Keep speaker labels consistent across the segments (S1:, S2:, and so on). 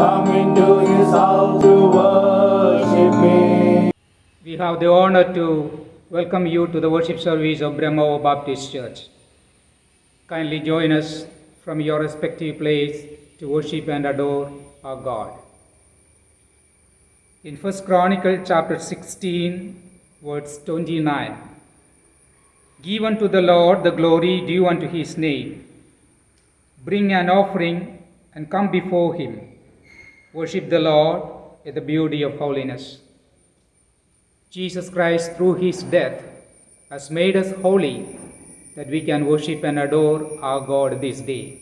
S1: Come into his house to worship him.
S2: We have the honor to welcome you to the worship service of Brahmo Baptist Church. Kindly join us from your respective place to worship and adore our God. In 1 Chronicle chapter 16, verse 29, give unto the Lord the glory due unto his name. Bring an offering and come before him. Worship the Lord in the beauty of holiness. Jesus Christ, through his death, has made us holy, that we can worship and adore our God this day.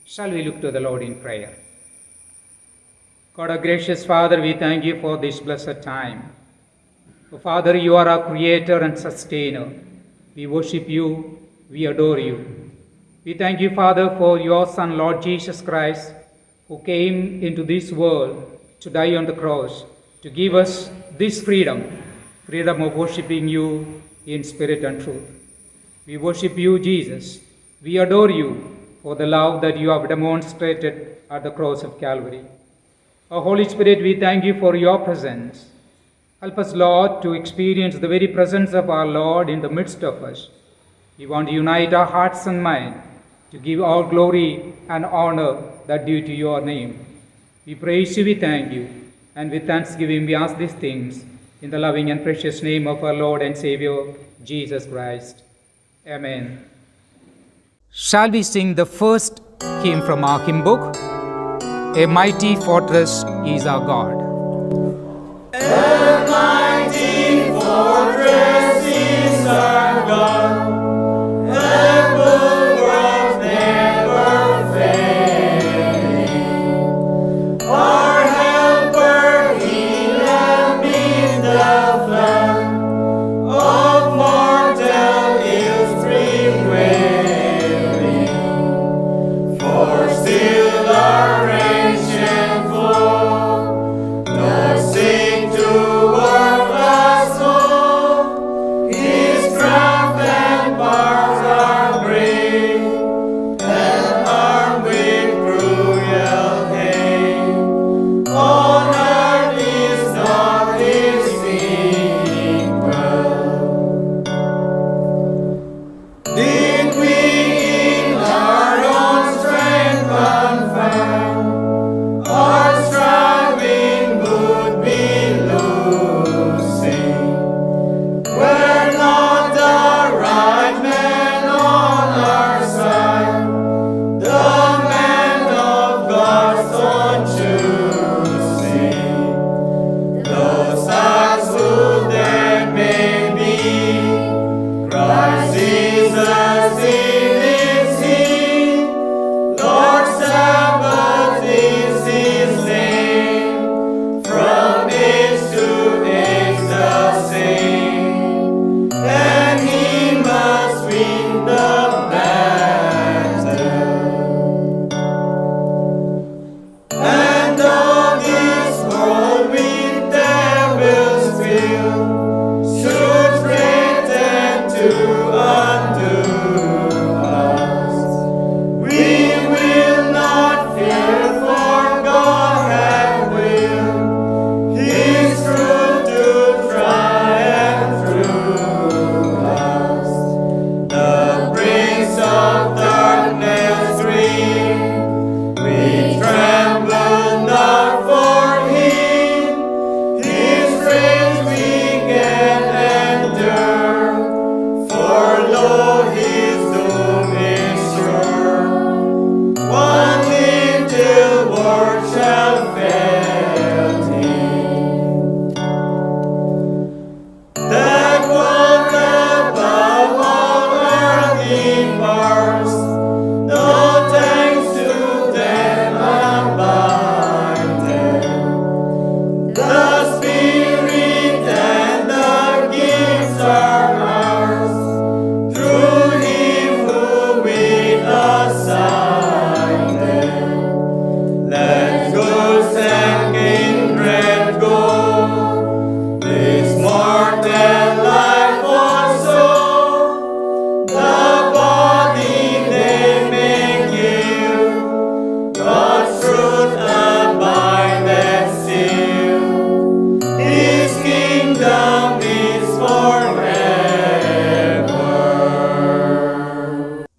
S2: Shall we look to the Lord in prayer? God, our gracious Father, we thank you for this blessed time. Oh, Father, you are our creator and sustainer. We worship you, we adore you. We thank you, Father, for your Son, Lord Jesus Christ, who came into this world to die on the cross, to give us this freedom of worshiping you in spirit and truth. We worship you, Jesus. We adore you for the love that you have demonstrated at the cross of Calvary. O Holy Spirit, we thank you for your presence. Help us, Lord, to experience the very presence of our Lord in the midst of us. We want to unite our hearts and mind to give all glory and honor that due to your name. We praise you, we thank you, and with thanksgiving we ask these things in the loving and precious name of our Lord and Savior, Jesus Christ. Amen. Shall we sing the first hymn from our hymn book? A mighty fortress is our God.
S1: A mighty fortress is our God. A bulwark never failing. Our helper, he amid the flood of mortal ills prevailing. For still our ancient foe, nor sink to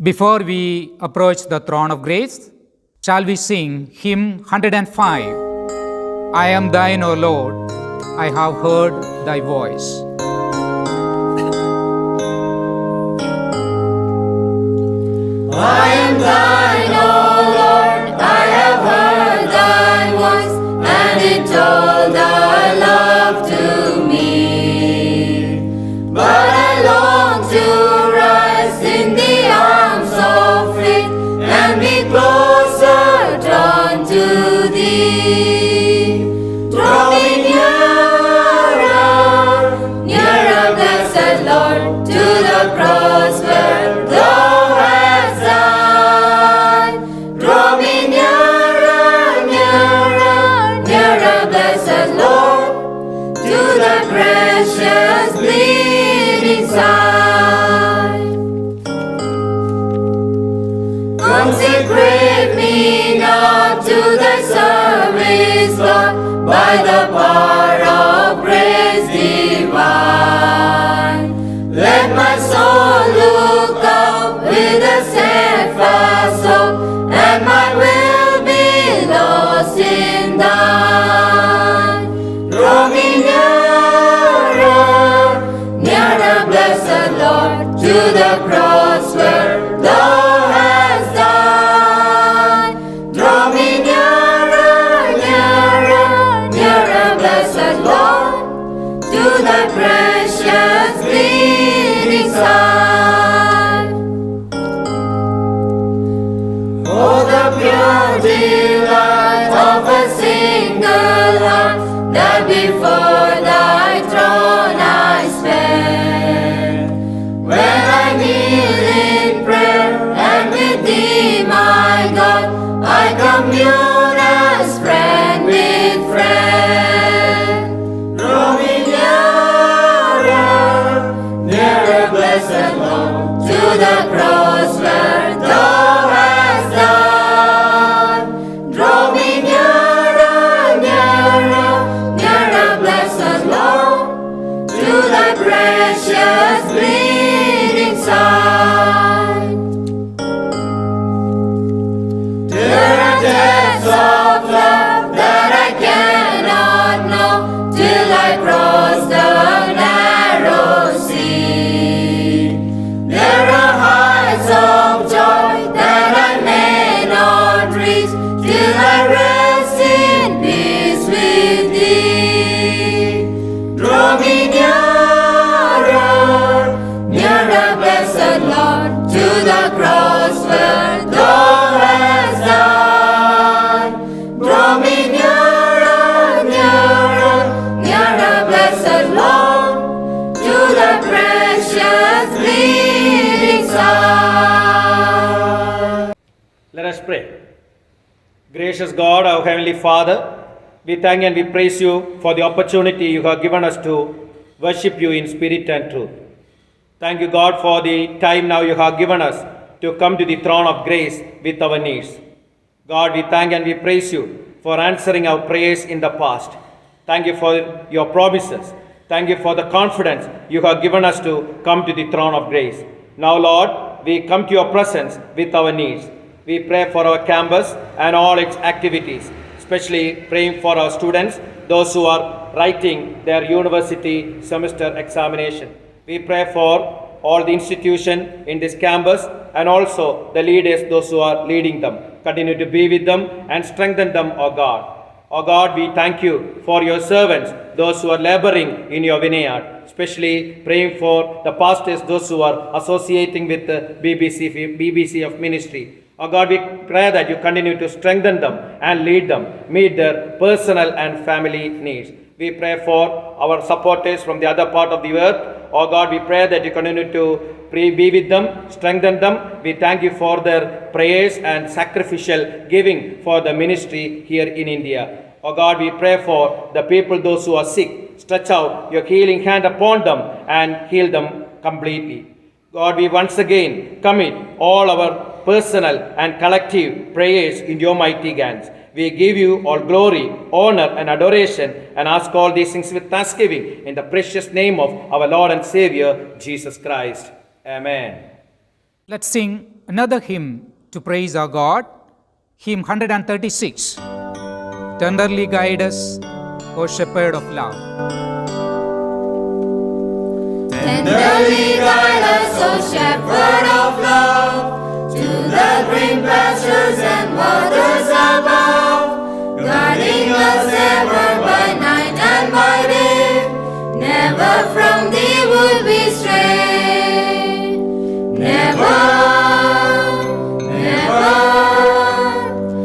S2: Before we approach the throne of grace, shall we sing hymn 105? I am thine, O Lord, I have heard thy voice.
S3: I am thine, O Lord, I have heard thy voice, and it told thy love to me. But I long to rise in the arms of faith, and be closer drawn to thee. Draw me nearer, nearer, blessed Lord, to the cross where thou hast died. Draw me nearer, nearer, nearer, blessed Lord, to the precious bleeding side. Consecrate me now to thy service, Lord, by the power of grace divine. Let my soul look up with a steadfast hope, and my will be lost in thine. Draw me nearer, nearer, blessed Lord, to the cross where thou hast died. Draw me nearer, nearer, nearer, blessed Lord, to the precious bleeding side. Oh, the pure delight of a single heart, that before thy throne I spend. When I kneel in prayer, and with thee, my God, I commune as friend with friend. Draw me nearer, nearer, blessed Lord, to the cross where thou hast died. Draw me nearer, nearer, nearer, blessed Lord, to the precious bleeding side. There are depths of love that I cannot know till I cross the narrow sea. There are heights of joy that I may not reach till I rest in peace with thee. Draw me nearer, nearer, blessed Lord, to the cross where thou hast died. Draw me nearer, nearer, nearer, blessed Lord, to the precious bleeding side.
S1: Let us pray. Gracious God, our Heavenly Father, we thank and we praise you for the opportunity you have given us to worship you in spirit and truth. Thank you, God, for the time now you have given us to come to the throne of grace with our needs. God, we thank and we praise you for answering our prayers in the past. Thank you for your promises. Thank you for the confidence you have given us to come to the throne of grace. Now, Lord, we come to your presence with our needs. We pray for our campus and all its activities, especially praying for our students, those who are writing their university semester examination. We pray for all the institution in this campus and also the leaders, those who are leading them. Continue to be with them and strengthen them, O God. O God, we thank you for your servants, those who are laboring in your vineyard, especially praying for the pastors, those who are associating with the BBC of ministry. O God, we pray that you continue to strengthen them and lead them, meet their personal and family needs. We pray for our supporters from the other part of the earth. O God, we pray that you continue to be with them, strengthen them. We thank you for their prayers and sacrificial giving for the ministry here in India. O God, we pray for the people, those who are sick. Stretch out your healing hand upon them and heal them completely. God, we once again commit all our personal and collective prayers in your mighty hands. We give you all glory, honor, and adoration, and ask all these things with thanksgiving in the precious name of our Lord and Savior, Jesus Christ. Amen.
S2: Let's sing another hymn to praise our God, hymn 136. Tenderly guide us, O Shepherd of love.
S3: Tenderly guide us, O Shepherd of love, to the green pastures and waters above, guiding us ever by night and by day. Never from thee would we stray. Never, never,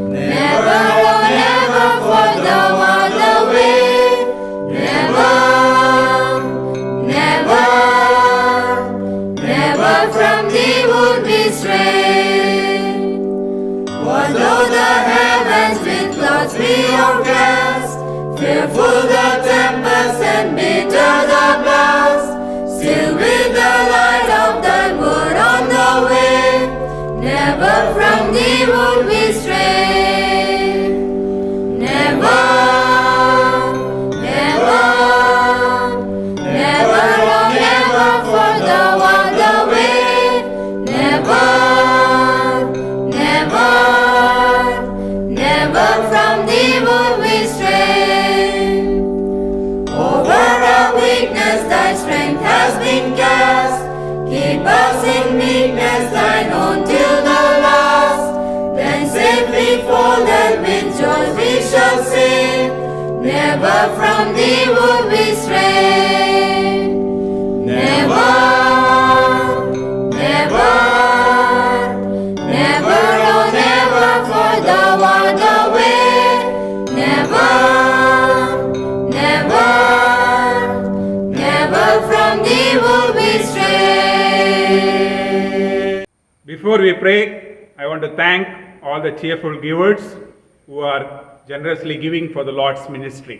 S3: never, oh never for thou art the way. Never, never, never from thee would we stray. For though the heavens with clouds be o'ercast, fearful the tempest and bitter the blast, still with the light of thy word on the way, never from thee would we stray. Never, never, never, oh never, for thou art the way. Never, never, never from thee would we stray. Over our weakness thy strength has been cast. Keep us in meekness thine own till the last. Then safely folded with joy we shall sing. Never from thee would we stray. Never, never, never, oh never, for thou art the way. Never, never, never from thee would we stray.
S4: Before we pray, I want to thank all the cheerful givers who are generously giving for the Lord's ministry.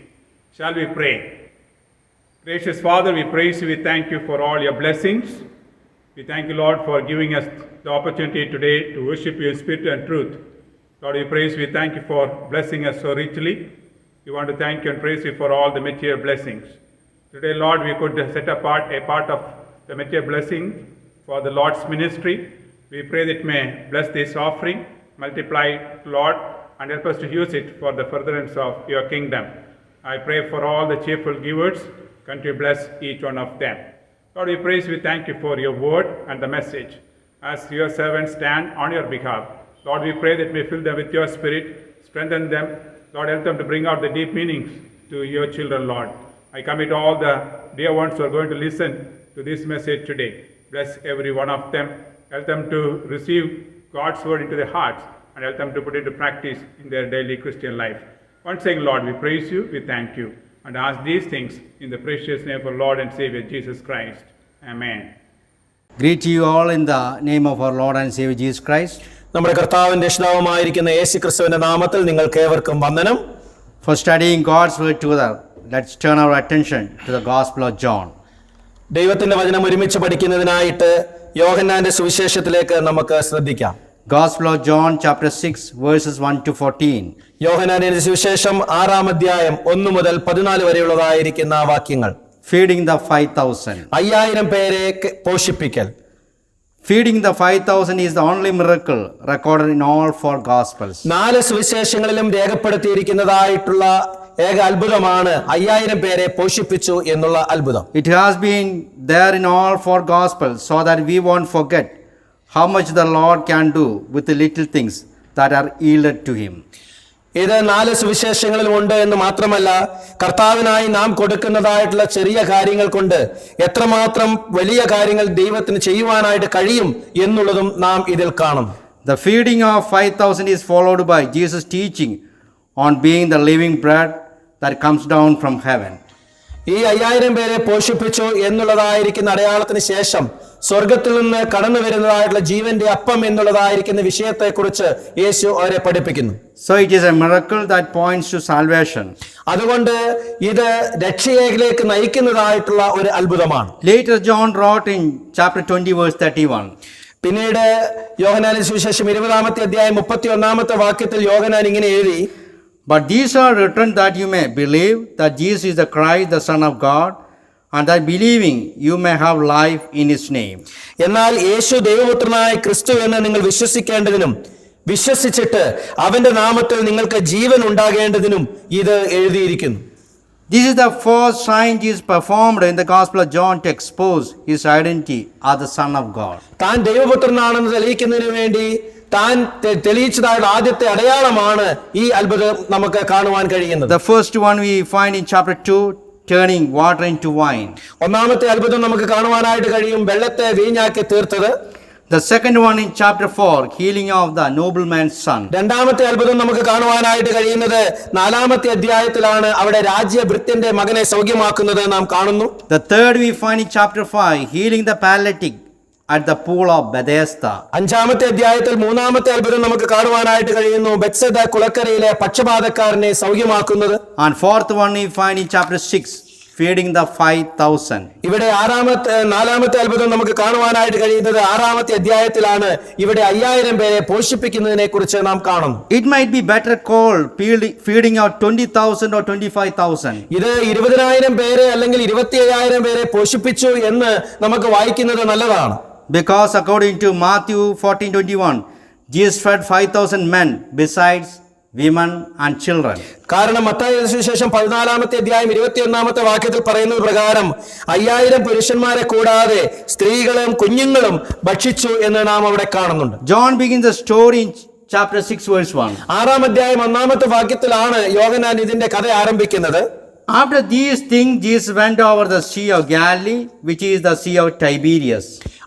S4: Shall we pray? Gracious Father, we praise you, we thank you for all your blessings. We thank you, Lord, for giving us the opportunity today to worship you in spirit and truth. Lord, we praise you, we thank you for blessing us so richly. We want to thank you and praise you for all the material blessings. Today, Lord, we could set apart a part of the material blessing for the Lord's ministry. We pray that it may bless this offering, multiply it, Lord, and help us to use it for the furtherance of your kingdom. I pray for all the cheerful givers. Continue to bless each one of them. Lord, we praise, we thank you for your word and the message. As your servants stand on your behalf, Lord, we pray that you may fill them with your spirit, strengthen them. Lord, help them to bring out the deep meanings to your children, Lord. I commit all the dear ones who are going to listen to this message today. Bless every one of them. Help them to receive God's word into their hearts and help them to put it into practice in their daily Christian life. Once again, Lord, we praise you, we thank you, and ask these things in the precious name of our Lord and Savior Jesus Christ. Amen.
S5: Greet you all in the name of our Lord and Savior Jesus Christ.
S6: നമ്മുടെ കർത്താവും രക്ഷിതാവുമായിരിക്കുന്ന യേശു ക്രിസ്തുവിന്റെ നാമത്തിൽ നിങ്ങൾക്ക് ഏവർക്കും വന്ദനം.
S5: For studying God's word together, let's turn our attention to the Gospel of John.
S6: ദൈവത്തിന്റെ വചനം ഒരുമിച്ച് പഠിക്കുന്നതിനായിട്ട് യോഹന്നാന്റെ സുവിശേഷത്തിലേക്ക് നമുക്ക് ശ്രദ്ധിക്കാം.
S5: Gospel of John chapter 6 verses 1 to 14.
S6: യോഹന്നാന്റെ സുവിശേഷം 6-ാം അധ്യായം 1 മുതൽ 14 വരെയുള്ളതായിരിക്കുന്ന വാക്യങ്ങൾ.
S5: Feeding the 5,000.
S6: 5000 പേരെ പോഷിപ്പിക്കൽ.
S5: Feeding the 5,000 is the only miracle recorded in all four Gospels.
S6: 4 സുവിശേഷങ്ങളിലും രേഖപ്പെടുത്തിയിരിക്കുന്നതായിട്ടുള്ള ഏക അത്ഭുതമാണ് 5000 പേരെ പോഷിപ്പിച്ചു എന്നുള്ള അത്ഭുതം.
S5: It has been there in all four Gospels so that we won't forget how much the Lord can do with the little things that are yielded to Him.
S6: ഇത് 4 സുവിശേഷങ്ങളിലും ഉണ്ട് എന്ന് മാത്രമല്ല, കർത്താവിനായി നാം കൊടുക്കുന്നതായിട്ടുള്ള ചെറിയ കാര്യങ്ങൾ കൊണ്ട് എത്രമാത്രം വലിയ കാര്യങ്ങൾ ദൈവത്തിന് ചെയ്യുവാനായിട്ട് കഴിയും എന്നുള്ളതും നാം ഇതിൽ കാണും.
S5: The feeding of 5,000 is followed by Jesus' teaching on being the living bread that comes down from heaven.
S6: ഈ 5000 പേരെ പോഷിപ്പിച്ചു എന്നുള്ളതായിരിക്കുന്ന അടയാളത്തിന് ശേഷം സ്വർഗത്തിൽ നിന്ന് കടന്നു വരുന്നതായിട്ടുള്ള ജീവന്റെ അപ്പം എന്നുള്ളതായിരിക്കുന്ന വിഷയത്തെക്കുറിച്ച് യേശു അവരെ പഠിപ്പിക്കുന്നു.
S5: So it is a miracle that points to salvation.
S6: അതുകൊണ്ട് ഇത് രക്ഷയിലേക്ക് നയിക്കുന്നതായിട്ടുള്ള ഒരു അത്ഭുതമാണ്.
S5: Later John wrote in chapter 20 verse 31.
S6: പിന്നീട് യോഹന്നാന്റെ സുവിശേഷം 20-ാമത്തെ അധ്യായം 31-ാമത്തെ വാക്യത്തിൽ യോഹന്നാൻ ഇങ്ങനെ എഴുതി,
S5: But these are written that you may believe that Jesus is the Christ, the Son of God, and that believing you may have life in his name.
S6: എന്നാൽ യേശു ദൈവപുത്രനായ ക്രിസ്തു എന്ന് നിങ്ങൾ വിശ്വസിക്കേണ്ടതിനും വിശ്വസിച്ചിട്ട് അവന്റെ നാമത്തിൽ നിങ്ങൾക്ക് ജീവൻ ഉണ്ടാകേണ്ടതിനും ഇത് എഴുതിയിരിക്കുന്നു.
S5: This is the first sign Jesus performed in the Gospel of John to expose his identity as the Son of God.
S6: താൻ ദൈവപുത്രനാണെന്ന് തെളിയിക്കുന്നതിന് വേണ്ടി താൻ തെളിയിച്ചതായുള്ള ആദ്യത്തെ അടയാളമാണ് ഈ അത്ഭുതം നമുക്ക് കാണുവാൻ കഴിയുന്നത്.
S5: The first one we find in chapter 2, turning water into wine.
S6: ഒന്നാമത്തെ അത്ഭുതം നമുക്ക് കാണുവാനായിട്ട് കഴിയും, വെള്ളത്തെ വീഞ്ഞാക്കി തീർത്തത്.
S5: The second one in chapter 4, healing of the nobleman's son.
S6: രണ്ടാമത്തെ അത്ഭുതം നമുക്ക് കാണുവാനായിട്ട് കഴിയുന്നത് 4-ാമത്തെ അധ്യായത്തിലാണ്. അവിടെ രാജ്യഭൃത്യന്റെ മകനെ സൗഖ്യമാക്കുന്നത് നാം കാണുന്നു.
S5: The third we find in chapter 5, healing the paralytic at the pool of Bethesda.
S6: 5-ാമത്തെ അധ്യായത്തിൽ 3-ാമത്തെ അത്ഭുതം നമുക്ക് കാണുവാനായിട്ട് കഴിയുന്നു, ബെത്സദ കുളക്കരയിലെ പക്ഷപാതക്കാരനെ സൗഖ്യമാക്കുന്നത്.
S5: And fourth one we find in chapter 6, feeding the 5,000.
S6: ഇവിടെ 4-ാമത്തെ അത്ഭുതം നമുക്ക് കാണുവാനായിട്ട് കഴിയുന്നത് 6-ാമത്തെ അധ്യായത്തിലാണ്. ഇവിടെ 5000 പേരെ പോഷിപ്പിക്കുന്നതിനെ കുറിച്ച് നാം കാണുന്നു.
S5: It might be better called feeding out 20,000 or 25,000.
S6: ഇത് 20,000 പേരെ അല്ലെങ്കിൽ 27,000 പേരെ പോഷിപ്പിച്ചു എന്ന് നമുക്ക് വായിക്കുന്നത് നല്ലതാണ്.
S5: Because according to Matthew 14:21, Jesus fed 5,000 men besides women and children.
S6: കാരണം മത്തായി സുവിശേഷം 14-ാമത്തെ അധ്യായം 21-ാമത്തെ വാക്യത്തിൽ പറയുന്നത് പ്രകാരം 5000 പുരുഷന്മാരെ കൂടാതെ സ്ത്രീകളും കുഞ്ഞുങ്ങളും ഭക്ഷിച്ചു എന്ന് നാം അവിടെ കാണുന്നുണ്ട്.
S5: John begins the story in chapter 6 verse 1.
S6: 6-ാം അധ്യായം 1-ാമത്തെ വാക്യത്തിലാണ് യോഹന്നാൻ ഇതിന്റെ കഥ ആരംഭിക്കുന്നത്.
S5: After these things Jesus went over the sea of Galilee, which is the sea of Tiberias.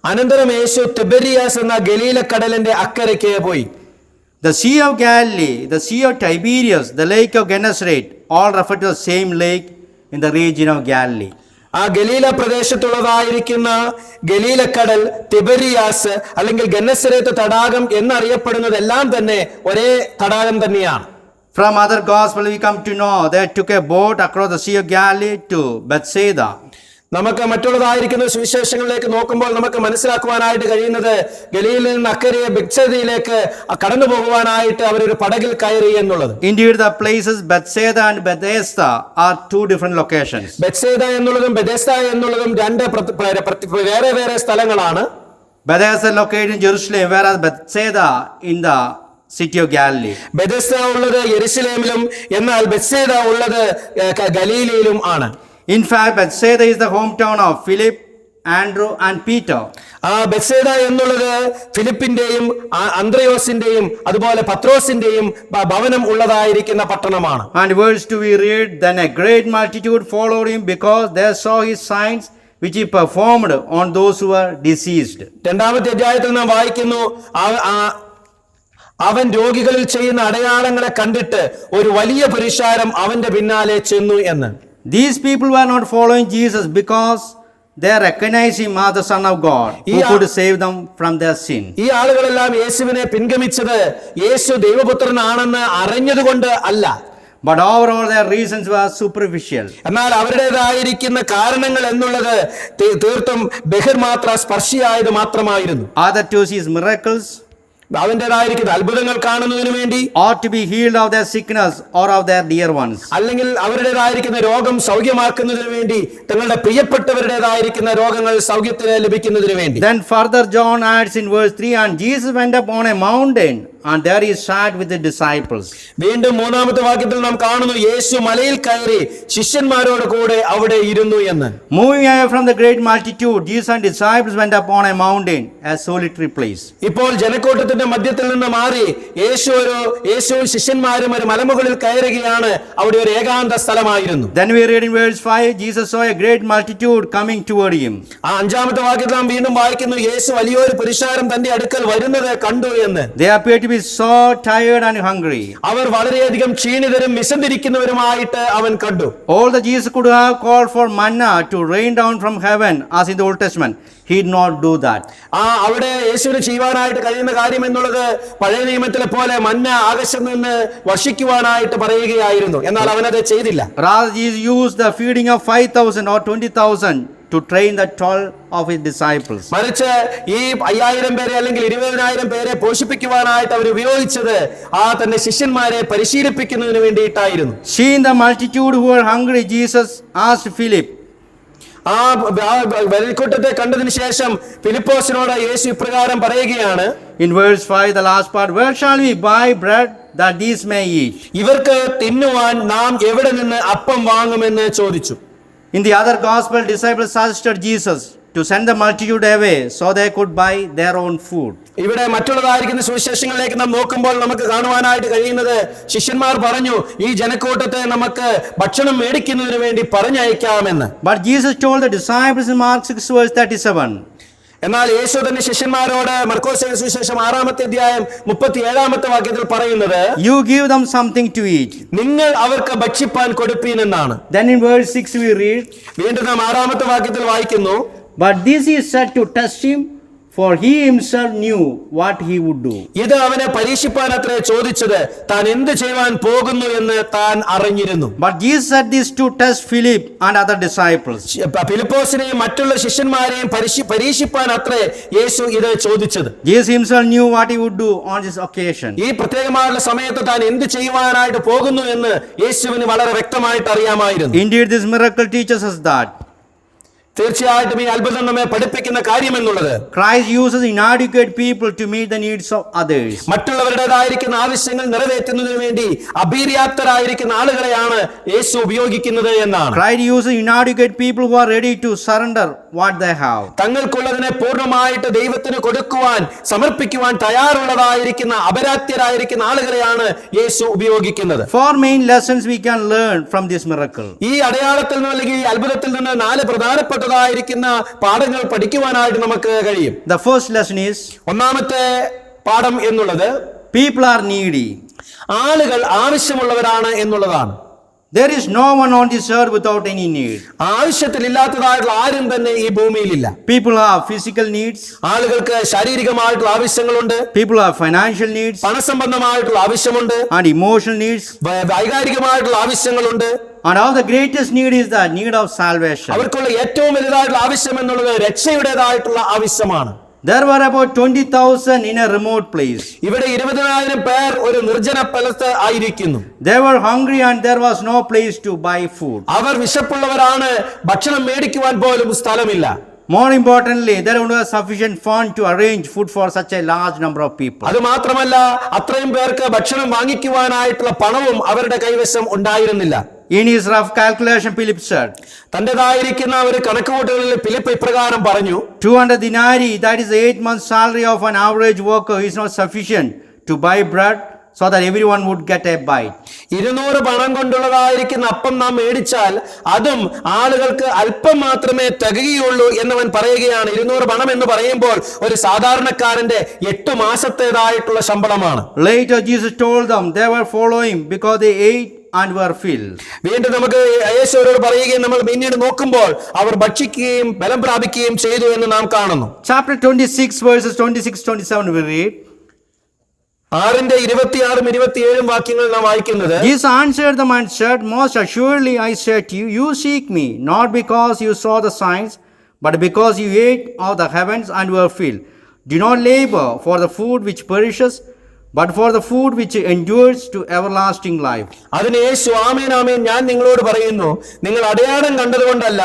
S6: അനന്തരം യേശു തിബെരിയാസ് എന്ന ഗലീലക്കടലിന്റെ അക്കരയ്ക്ക് പോയി.
S5: The sea of Galilee, the sea of Tiberias, the lake of Gennesaret, all refer to the same lake in the region of Galilee.
S6: ആ ഗലീല പ്രദേശത്തുള്ളതായിരിക്കുന്ന ഗലീലക്കടൽ, തിബെരിയാസ് അല്ലെങ്കിൽ ഗന്നസരേത്ത് തടാകം എന്നറിയപ്പെടുന്നതെല്ലാം തന്നെ ഒരേ തടാകം തന്നെയാണ്.
S5: From other gospel we come to know they took a boat across the sea of Galilee to Bethsaida.
S6: നമുക്ക് മറ്റുള്ളതായിരിക്കുന്ന സുവിശേഷങ്ങളിലേക്ക് നോക്കുമ്പോൾ നമുക്ക് മനസ്സിലാക്കുവാനായിട്ട് കഴിയുന്നത് ഗലീലയിൽ നിന്ന് അക്കരെ ബെത്സേദയിലേക്ക് കടന്നു പോകുവാനായിട്ട് അവരൊരു പടകിൽ കയറി എന്നുള്ളത്.
S5: Indeed, the places Bethsaida and Bethesda are two different locations.
S6: ബെത്സേദ എന്നുള്ളതും ബെഥെസ്ദ എന്നുള്ളതും രണ്ട് വേറെ വേറെ സ്ഥലങ്ങളാണ്.
S5: Bethesda located in Jerusalem, whereas Bethsaida in the city of Galilee.
S6: ബെഥെസ്ദ ഉള്ളത് യെരുശലേമിലും എന്നാൽ ബെത്സേദ ഉള്ളത് ഗലീലയിലും ആണ്.
S5: In fact, Bethsaida is the hometown of Philip, Andrew and Peter.
S6: ആ ബെത്സേദ എന്നുള്ളത് ഫിലിപ്പിന്റെയും അന്ത്രയോസിന്റെയും അതുപോലെ പത്രോസിന്റെയും ഭവനം ഉള്ളതായിരിക്കുന്ന പട്ടണമാണ്.
S5: And verse 2 we read, then a great multitude followed him because they saw his signs which he performed on those who were diseased.
S6: 2-ാമത്തെ അധ്യായത്തിൽ നാം വായിക്കുന്നു, അവൻ രോഗികളിൽ ചെയ്യുന്ന അടയാളങ്ങളെ കണ്ടിട്ട് ഒരു വലിയ പുരുഷാരം അവന്റെ പിന്നാലെ ചെന്നു എന്ന്.
S5: These people were not following Jesus because they recognized him as the Son of God who could save them from their sin.
S6: ഈ ആളുകളെല്ലാം യേശുവിനെ പിൻഗമിച്ചത് യേശു ദൈവപുത്രനാണെന്ന് അറിഞ്ഞതുകൊണ്ട് അല്ല.
S5: But overall their reasons were superficial.
S6: എന്നാൽ അവരുടേതായിരിക്കുന്ന കാരണങ്ങൾ എന്നുള്ളത് തീർത്തും ബഹിർമാത്ര സ്പർശിയായത് മാത്രമായിരുന്നു.
S5: Other to see his miracles,
S6: അവന്റേതായിരിക്കുന്ന അത്ഭുതങ്ങൾ കാണുന്നതിന് വേണ്ടി,
S5: or to be healed of their sickness or of their dear ones.
S6: അല്ലെങ്കിൽ അവരുടേതായിരിക്കുന്ന രോഗം സൗഖ്യമാക്കുന്നതിന് വേണ്ടി, തങ്ങളുടെ പ്രിയപ്പെട്ടവരുടേതായിരിക്കുന്ന രോഗങ്ങൾ സൗഖ്യത്തിന് ലഭിക്കുന്നതിന് വേണ്ടി.
S5: Then further John adds in verse 3, and Jesus went up on a mountain and there he sat with the disciples.
S6: വീണ്ടും 3-ാമത്തെ വാക്യത്തിൽ നാം കാണുന്നു, യേശു മലയിൽ കയറി ശിഷ്യന്മാരോട് കൂടെ അവിടെ ഇരുന്നു എന്ന്.
S5: Moving away from the great multitude, Jesus and disciples went up on a mountain, a solitary place.
S6: ഇപ്പോൾ ജനക്കൂട്ടത്തിന്റെ മധ്യത്തിൽ നിന്ന് മാറി യേശുവും ശിഷ്യന്മാരും ഒരു മലമുകളിൽ കയറുകയാണ്. അവിടെ ഒരു ഏകാന്ത സ്ഥലമായിരുന്നു.
S5: Then we read in verse 5, Jesus saw a great multitude coming toward him.
S6: ആ 5-ാമത്തെ വാക്യത്തിൽ നാം വീണ്ടും വായിക്കുന്നു, യേശു വലിയൊരു പുരുഷാരം തന്റെ അടുക്കൽ വരുന്നത് കണ്ടു എന്ന്.
S5: They appeared to be so tired and hungry.
S6: അവർ വളരെയധികം ക്ഷീണിതരും വിശന്നിരിക്കുന്നവരുമായിട്ട് അവൻ കണ്ടു.
S5: All that Jesus could have called for manna to rain down from heaven as in the Old Testament, he did not do that.
S6: അവിടെ യേശുവിന് ചെയ്യുവാനായിട്ട് കഴിയുന്ന കാര്യം എന്നുള്ളത് പഴയ നിയമത്തിലെ പോലെ മന്ന ആകാശത്ത് നിന്ന് വർഷിക്കുവാനായിട്ട് പറയുകയായിരുന്നു. എന്നാൽ അവനത് ചെയ്തില്ല.
S5: Rather, Jesus used the feeding of 5,000 or 20,000 to train the 12 of his disciples.
S6: മറിച്ച് ഈ 5000 പേരെ അല്ലെങ്കിൽ 20,000 പേരെ പോഷിപ്പിക്കുവാനായിട്ട് അവർ ഉപയോഗിച്ചത് തന്റെ ശിഷ്യന്മാരെ പരിശീലിപ്പിക്കുന്നതിന് വേണ്ടിയിട്ടായിരുന്നു.
S5: Seeing the multitude who were hungry, Jesus asked Philip,
S6: ആ വെൽക്കൂട്ടത്തെ കണ്ടതിന് ശേഷം ഫിലിപ്പോസിനോട് യേശു ഇപ്രകാരം പറയുകയാണ്.
S5: In verse 5, the last part, where shall we buy bread that these may eat?
S6: ഇവർക്ക് തിന്നുവാൻ നാം എവിടെ നിന്ന് അപ്പം വാങ്ങുമെന്ന് ചോദിച്ചു.
S5: In the other gospel, disciples suggested Jesus to send the multitude away so they could buy their own food.
S6: ഇവിടെ മറ്റുള്ളതായിരിക്കുന്ന സുവിശേഷങ്ങളിലേക്ക് നാം നോക്കുമ്പോൾ നമുക്ക് കാണുവാനായിട്ട് കഴിയുന്നത്, ശിഷ്യന്മാർ പറഞ്ഞു ഈ ജനക്കൂട്ടത്തെ നമുക്ക് ഭക്ഷണം മേടിക്കുന്നതിന് വേണ്ടി പറഞ്ഞയക്കാമെന്ന്.
S5: But Jesus told the disciples in Mark 6 verse 37,
S6: എന്നാൽ യേശു തന്നെ ശിഷ്യന്മാരോട് മർക്കോസ് സുവിശേഷം 6-ാമത്തെ അധ്യായം 37-ാമത്തെ വാക്യത്തിൽ പറയുന്നത്,
S5: you give them something to eat.
S6: നിങ്ങൾ അവർക്ക് ഭക്ഷിപ്പാൻ കൊടുപ്പീൻ എന്നാണ്.
S5: Then in verse 6 we read,
S6: വീണ്ടും നാം 6-ാമത്തെ വാക്യത്തിൽ വായിക്കുന്നു,
S5: but this he said to test him, for he himself knew what he would do.
S6: ഇത് അവനെ പരീക്ഷിപ്പാൻ അത്രേ ചോദിച്ചത്, താൻ എന്ത് ചെയ്യുവാൻ പോകുന്നു എന്ന് താൻ അറിഞ്ഞിരുന്നു.
S5: But Jesus said this to test Philip and other disciples.
S6: ഫിലിപ്പോസിനെയും മറ്റുള്ള ശിഷ്യന്മാരെയും പരീക്ഷിപ്പാൻ അത്രേ യേശു ഇത് ചോദിച്ചത്.
S5: Jesus himself knew what he would do on this occasion.
S6: ഈ പ്രത്യേകമായുള്ള സമയത്ത് താൻ എന്ത് ചെയ്യുവാനായിട്ട് പോകുന്നു എന്ന് യേശുവിന് വളരെ വ്യക്തമായിട്ട് അറിയാമായിരുന്നു.
S5: Indeed, this miracle teaches us that
S6: തീർച്ചയായിട്ടും ഈ അത്ഭുതം നമ്മെ പഠിപ്പിക്കുന്ന കാര്യം എന്നുള്ളത്,
S5: Christ uses inadequate people to meet the needs of others.
S6: മറ്റുള്ളവരുടേതായിരിക്കുന്ന ആവശ്യങ്ങൾ നിറവേറ്റുന്നതിന് വേണ്ടി അപര്യാപ്തരായിരിക്കുന്ന ആളുകളെയാണ് യേശു ഉപയോഗിക്കുന്നത് എന്നാണ്.
S5: Christ uses inadequate people who are ready to surrender what they have.
S6: തങ്ങൾക്കുള്ളതിനെ പൂർണ്ണമായിട്ട് ദൈവത്തിന് കൊടുക്കുവാൻ സമർപ്പിക്കുവാൻ തയ്യാറുള്ളതായിരിക്കുന്ന അപരാധ്യരായിരിക്കുന്ന ആളുകളെയാണ് യേശു ഉപയോഗിക്കുന്നത്.
S5: 4 main lessons we can learn from this miracle.
S6: ഈ അടയാളത്തിൽ നിന്ന് അല്ലെങ്കിൽ ഈ അത്ഭുതത്തിൽ നിന്ന് 4 പ്രധാനപ്പെട്ടതായിരിക്കുന്ന പാഠങ്ങൾ പഠിക്കുവാനായിട്ട് നമുക്ക് കഴിയും.
S5: The first lesson is,
S6: ഒന്നാമത്തെ പാഠം എന്നുള്ളത്,
S5: people are needy.
S6: ആളുകൾ ആവശ്യമുള്ളവരാണ് എന്നുള്ളതാണ്.
S5: There is no one on this earth without any need.
S6: ആവശ്യത്തിലില്ലാത്തതായിട്ടുള്ള ആരും തന്നെ ഈ ഭൂമിയിലില്ല.
S5: People have physical needs.
S6: ആളുകൾക്ക് ശാരീരികമായിട്ടുള്ള ആവശ്യങ്ങളുണ്ട്.
S5: People have financial needs
S6: പണസംബന്ധമായിട്ടുള്ള ആവശ്യമുണ്ട്.
S5: and emotional needs.
S6: വൈകാരികമായിട്ടുള്ള ആവശ്യങ്ങളുണ്ട്.
S5: And now the greatest need is the need of salvation.
S6: അവർക്കുള്ള ഏറ്റവും വലുതായിട്ടുള്ള ആവശ്യം എന്നുള്ളത് രക്ഷയുടേതായിട്ടുള്ള ആവശ്യമാണ്.
S5: There were about 20,000 in a remote place.
S6: ഇവിടെ 20,000 പേർ ഒരു നിർജ്ജന സ്ഥലത്ത് ആയിരിക്കുന്നു.
S5: They were hungry and there was no place to buy food.
S6: അവർ വിശപ്പുള്ളവരാണ്, ഭക്ഷണം മേടിക്കുവാൻ പോലും സ്ഥലമില്ല.
S5: More importantly, there was not sufficient fund to arrange food for such a large number of people.
S6: അത് മാത്രമല്ല, അത്രയും പേർക്ക് ഭക്ഷണം വാങ്ങിക്കുവാനായിട്ടുള്ള പണവും അവരുടെ കൈവശം ഉണ്ടായിരുന്നില്ല.
S5: In his rough calculation, Philip said,
S6: തന്റേതായിരിക്കുന്ന ഒരു കണക്കുകൂട്ടലിൽ ഫിലിപ്പ് ഇപ്രകാരം പറഞ്ഞു,
S5: 200 denarii, that is 8 months' salary of an average worker, is not sufficient to buy bread so that everyone would get a bite.
S6: 200 പണം കൊണ്ടുള്ളതായിരിക്കുന്ന അപ്പം നാം മേടിച്ചാൽ അതും ആളുകൾക്ക് അല്പം മാത്രമേ തികയുള്ളൂ എന്നവൻ പറയുകയാണ്. 200 പണം എന്ന് പറയുമ്പോൾ ഒരു സാധാരണക്കാരന്റെ 8 മാസത്തേതായിട്ടുള്ള ശമ്പളമാണ്.
S5: Later, Jesus told them they were following because they ate and were filled.
S6: വീണ്ടും നമുക്ക് യേശുവരോട് പറയുകയും നമ്മൾ പിന്നീട് നോക്കുമ്പോൾ അവർ ഭക്ഷിക്കുകയും ബലം പ്രാപിക്കുകയും ചെയ്തു എന്ന് നാം കാണുന്നു.
S5: Chapter 26 verses 26-27 we read,
S6: 6:26-27 വാക്യങ്ങൾ നാം വായിക്കുന്നത്,
S5: Jesus answered them and said, most assuredly I say to you, you seek me, not because you saw the signs, but because you ate of the heavens and were filled. Do not labor for the food which perishes, but for the food which endures to everlasting life.
S6: അതിന് യേശു, ആമേൻ ആമേൻ ഞാൻ നിങ്ങളോട് പറയുന്നു, നിങ്ങൾ അടയാളം കണ്ടതുകൊണ്ടല്ല,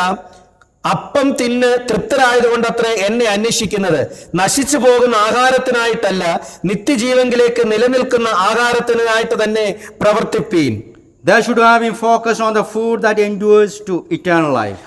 S6: അപ്പം തിന്ന് തൃപ്തരായതുകൊണ്ടത്രേ എന്നെ അന്വേഷിക്കുന്നത്. നശിച്ചു പോകുന്ന ആഹാരത്തിനായിട്ടല്ല, നിത്യജീവങ്കിലേക്ക് നിലനിൽക്കുന്ന ആഹാരത്തിനായിട്ട് തന്നെ പ്രവർത്തിപ്പീൻ.
S5: They should have been focused on the food that endures to eternal life.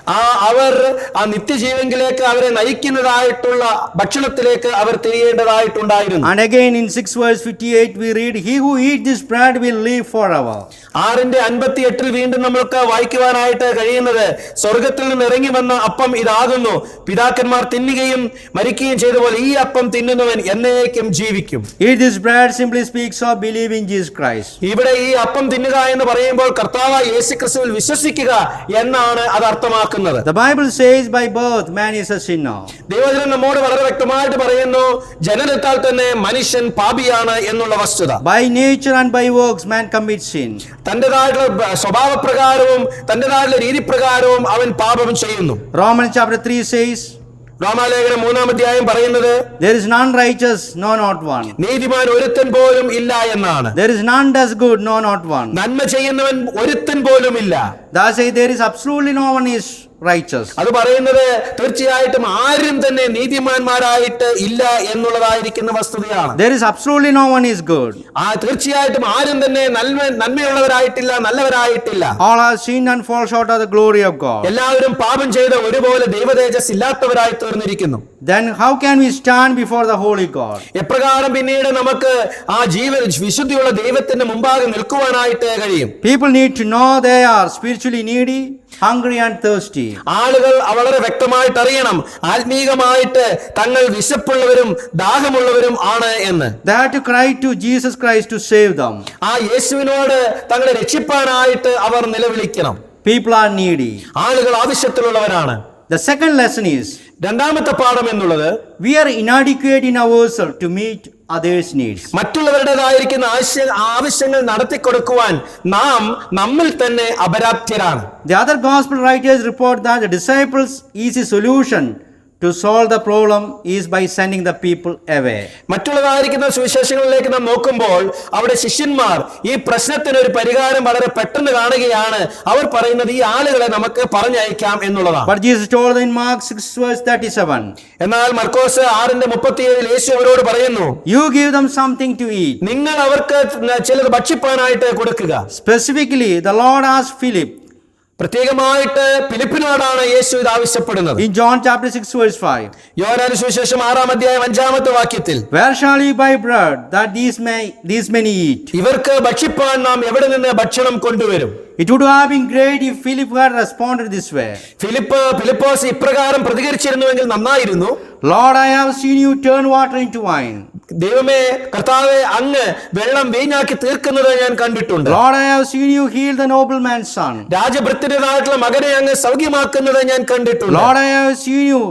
S6: അവർ ആ നിത്യജീവങ്കിലേക്ക് അവരെ നയിക്കുന്നതായിട്ടുള്ള ഭക്ഷണത്തിലേക്ക് അവർ തിരിയേണ്ടതായിട്ടുണ്ടായിരുന്നു.
S5: And again in 6 verse 58 we read, he who eats this bread will live forever.
S6: 6:58 വീണ്ടും നമ്മൾക്ക് വായിക്കുവാനായിട്ട് കഴിയുന്നത്, സ്വർഗത്തിൽ നിന്ന് ഇറങ്ങി വന്ന അപ്പം ഇതാകുന്നു, പിതാക്കന്മാർ തിന്നുകയും മരിക്കുകയും ചെയ്ത പോലെ ഈ അപ്പം തിന്നുന്നവൻ എന്നേക്കും ജീവിക്കും.
S5: Eat this bread simply speaks of believing Jesus Christ.
S6: ഇവിടെ ഈ അപ്പം തിന്നുക എന്ന് പറയുമ്പോൾ കർത്താവായ യേശുക്രിസ്തുവിൽ വിശ്വസിക്കുക എന്നാണ് അത് അർത്ഥമാക്കുന്നത്.
S5: The Bible says by birth man is a sinner.
S6: ദൈവവചനം നമ്മോട് വളരെ വ്യക്തമായിട്ട് പറയുന്നു, ജനനത്താൽ തന്നെ മനുഷ്യൻ പാപിയാണ് എന്നുള്ള വസ്തുത.
S5: By nature and by works man commits sin.
S6: തന്റേതായിട്ടുള്ള സ്വഭാവപ്രകാരവും തന്റേതായിട്ടുള്ള രീതിപ്രകാരവും അവൻ പാപം ചെയ്യുന്നു.
S5: Romans chapter 3 says,
S6: റോമാലേഖനം 3-ാം അധ്യായം പറയുന്നത്,
S5: there is none righteous, no not one.
S6: നീതിമാൻ ഒരുത്തൻ പോലും ഇല്ല എന്നാണ്.
S5: There is none does good, no not one.
S6: നന്മ ചെയ്യുന്നവൻ ഒരുത്തൻ പോലും ഇല്ല.
S5: Thus say there is absolutely no one is righteous.
S6: അത് പറയുന്നത് തീർച്ചയായിട്ടും ആരും തന്നെ നീതിമാന്മാരായിട്ട് ഇല്ല എന്നുള്ളതായിരിക്കുന്ന വസ്തുതയാണ്.
S5: There is absolutely no one is good.
S6: തീർച്ചയായിട്ടും ആരും തന്നെ നന്മയുള്ളവരായിട്ടില്ല, നല്ലവരായിട്ടില്ല.
S5: All have sinned and fall short of the glory of God.
S6: എല്ലാവരും പാപം ചെയ്ത് ഒരുപോലെ ദൈവതേജസ് ഇല്ലാത്തവരായി തീർന്നിരിക്കുന്നു.
S5: Then how can we stand before the holy God?
S6: എപ്രകാരം പിന്നീട് നമുക്ക് ആ വിശുദ്ധിയുള്ള ദൈവത്തിന്റെ മുമ്പാകെ നിൽക്കുവാനായിട്ട് കഴിയും?
S5: People need to know they are spiritually needy, hungry and thirsty.
S6: ആളുകൾ വളരെ വ്യക്തമായിട്ട് അറിയണം ആത്മീകമായിട്ട് തങ്ങൾ വിശപ്പുള്ളവരും ദാഹമുള്ളവരും ആണ് എന്ന്.
S5: They have to cry to Jesus Christ to save them.
S6: ആ യേശുവിനോട് തങ്ങളെ രക്ഷിപ്പാനായിട്ട് അവർ നിലവിളിക്കണം.
S5: People are needy.
S6: ആളുകൾ ആവശ്യത്തിലുള്ളവരാണ്.
S5: The second lesson is
S6: രണ്ടാമത്തെ പാഠം എന്നുള്ളത്
S5: we are inadequate in ourselves to meet others' needs.
S6: മറ്റുള്ളവരുടേതായിരിക്കുന്ന ആവശ്യങ്ങൾ നടത്തിക്കൊടുക്കുവാൻ നാം നമ്മിൽ തന്നെ അപരാധ്യരാണ്.
S5: The other gospel writers report that the disciples' easy solution to solve the problem is by sending the people away.
S6: മറ്റുള്ളതായിരിക്കുന്ന സുവിശേഷങ്ങളിലേക്ക് നാം നോക്കുമ്പോൾ അവിടെ ശിഷ്യന്മാർ ഈ പ്രശ്നത്തിന് ഒരു പരിഹാരം വളരെ പെട്ടെന്ന് കാണുകയാണ്. അവർ പറയുന്നത് ഈ ആളുകളെ നമുക്ക് പറഞ്ഞയക്കാം എന്നുള്ളതാണ്.
S5: But Jesus told in Mark 6:37.
S6: എന്നാൽ മർക്കോസ് 6:37 യേശു അവരോട് പറയുന്നു,
S5: You give them something to eat.
S6: നിങ്ങൾ അവർക്ക് ചിലത് ഭക്ഷിപ്പാനായിട്ട് കൊടുക്കുക.
S5: Specifically, the Lord asked Philip
S6: പ്രത്യേകമായിട്ട് ഫിലിപ്പിനോടാണ് യേശു ഇത് ആവശ്യപ്പെടുന്നത്.
S5: in John chapter 6:5.
S6: യോഹന്നാന്റെ സുവിശേഷം 6:5
S5: Where shall we buy bread that these many eat?
S6: ഇവർക്ക് ഭക്ഷിപ്പാൻ നാം എവിടെ നിന്ന് ഭക്ഷണം കൊണ്ടുവരും?
S5: It would have been great if Philip had responded this way.
S6: Philipose ഇപ്രകാരം പ്രതികരിച്ചിരുന്നുവെങ്കിൽ നന്നായിരുന്നു.
S5: Lord, I have seen you turn water into wine.
S6: ദൈവമേ കർത്താവേ, അങ്ങ് വെള്ളം വീഞ്ഞാക്കി തീർക്കുന്നത് ഞാൻ കണ്ടിട്ടുണ്ട്.
S5: Lord, I have seen you heal the nobleman's son.
S6: രാജഭൃത്യനായിട്ടുള്ള മകനെ അങ്ങ് സൗഖ്യമാക്കുന്നത് ഞാൻ കണ്ടിട്ടുണ്ട്.
S5: Lord, I have seen you,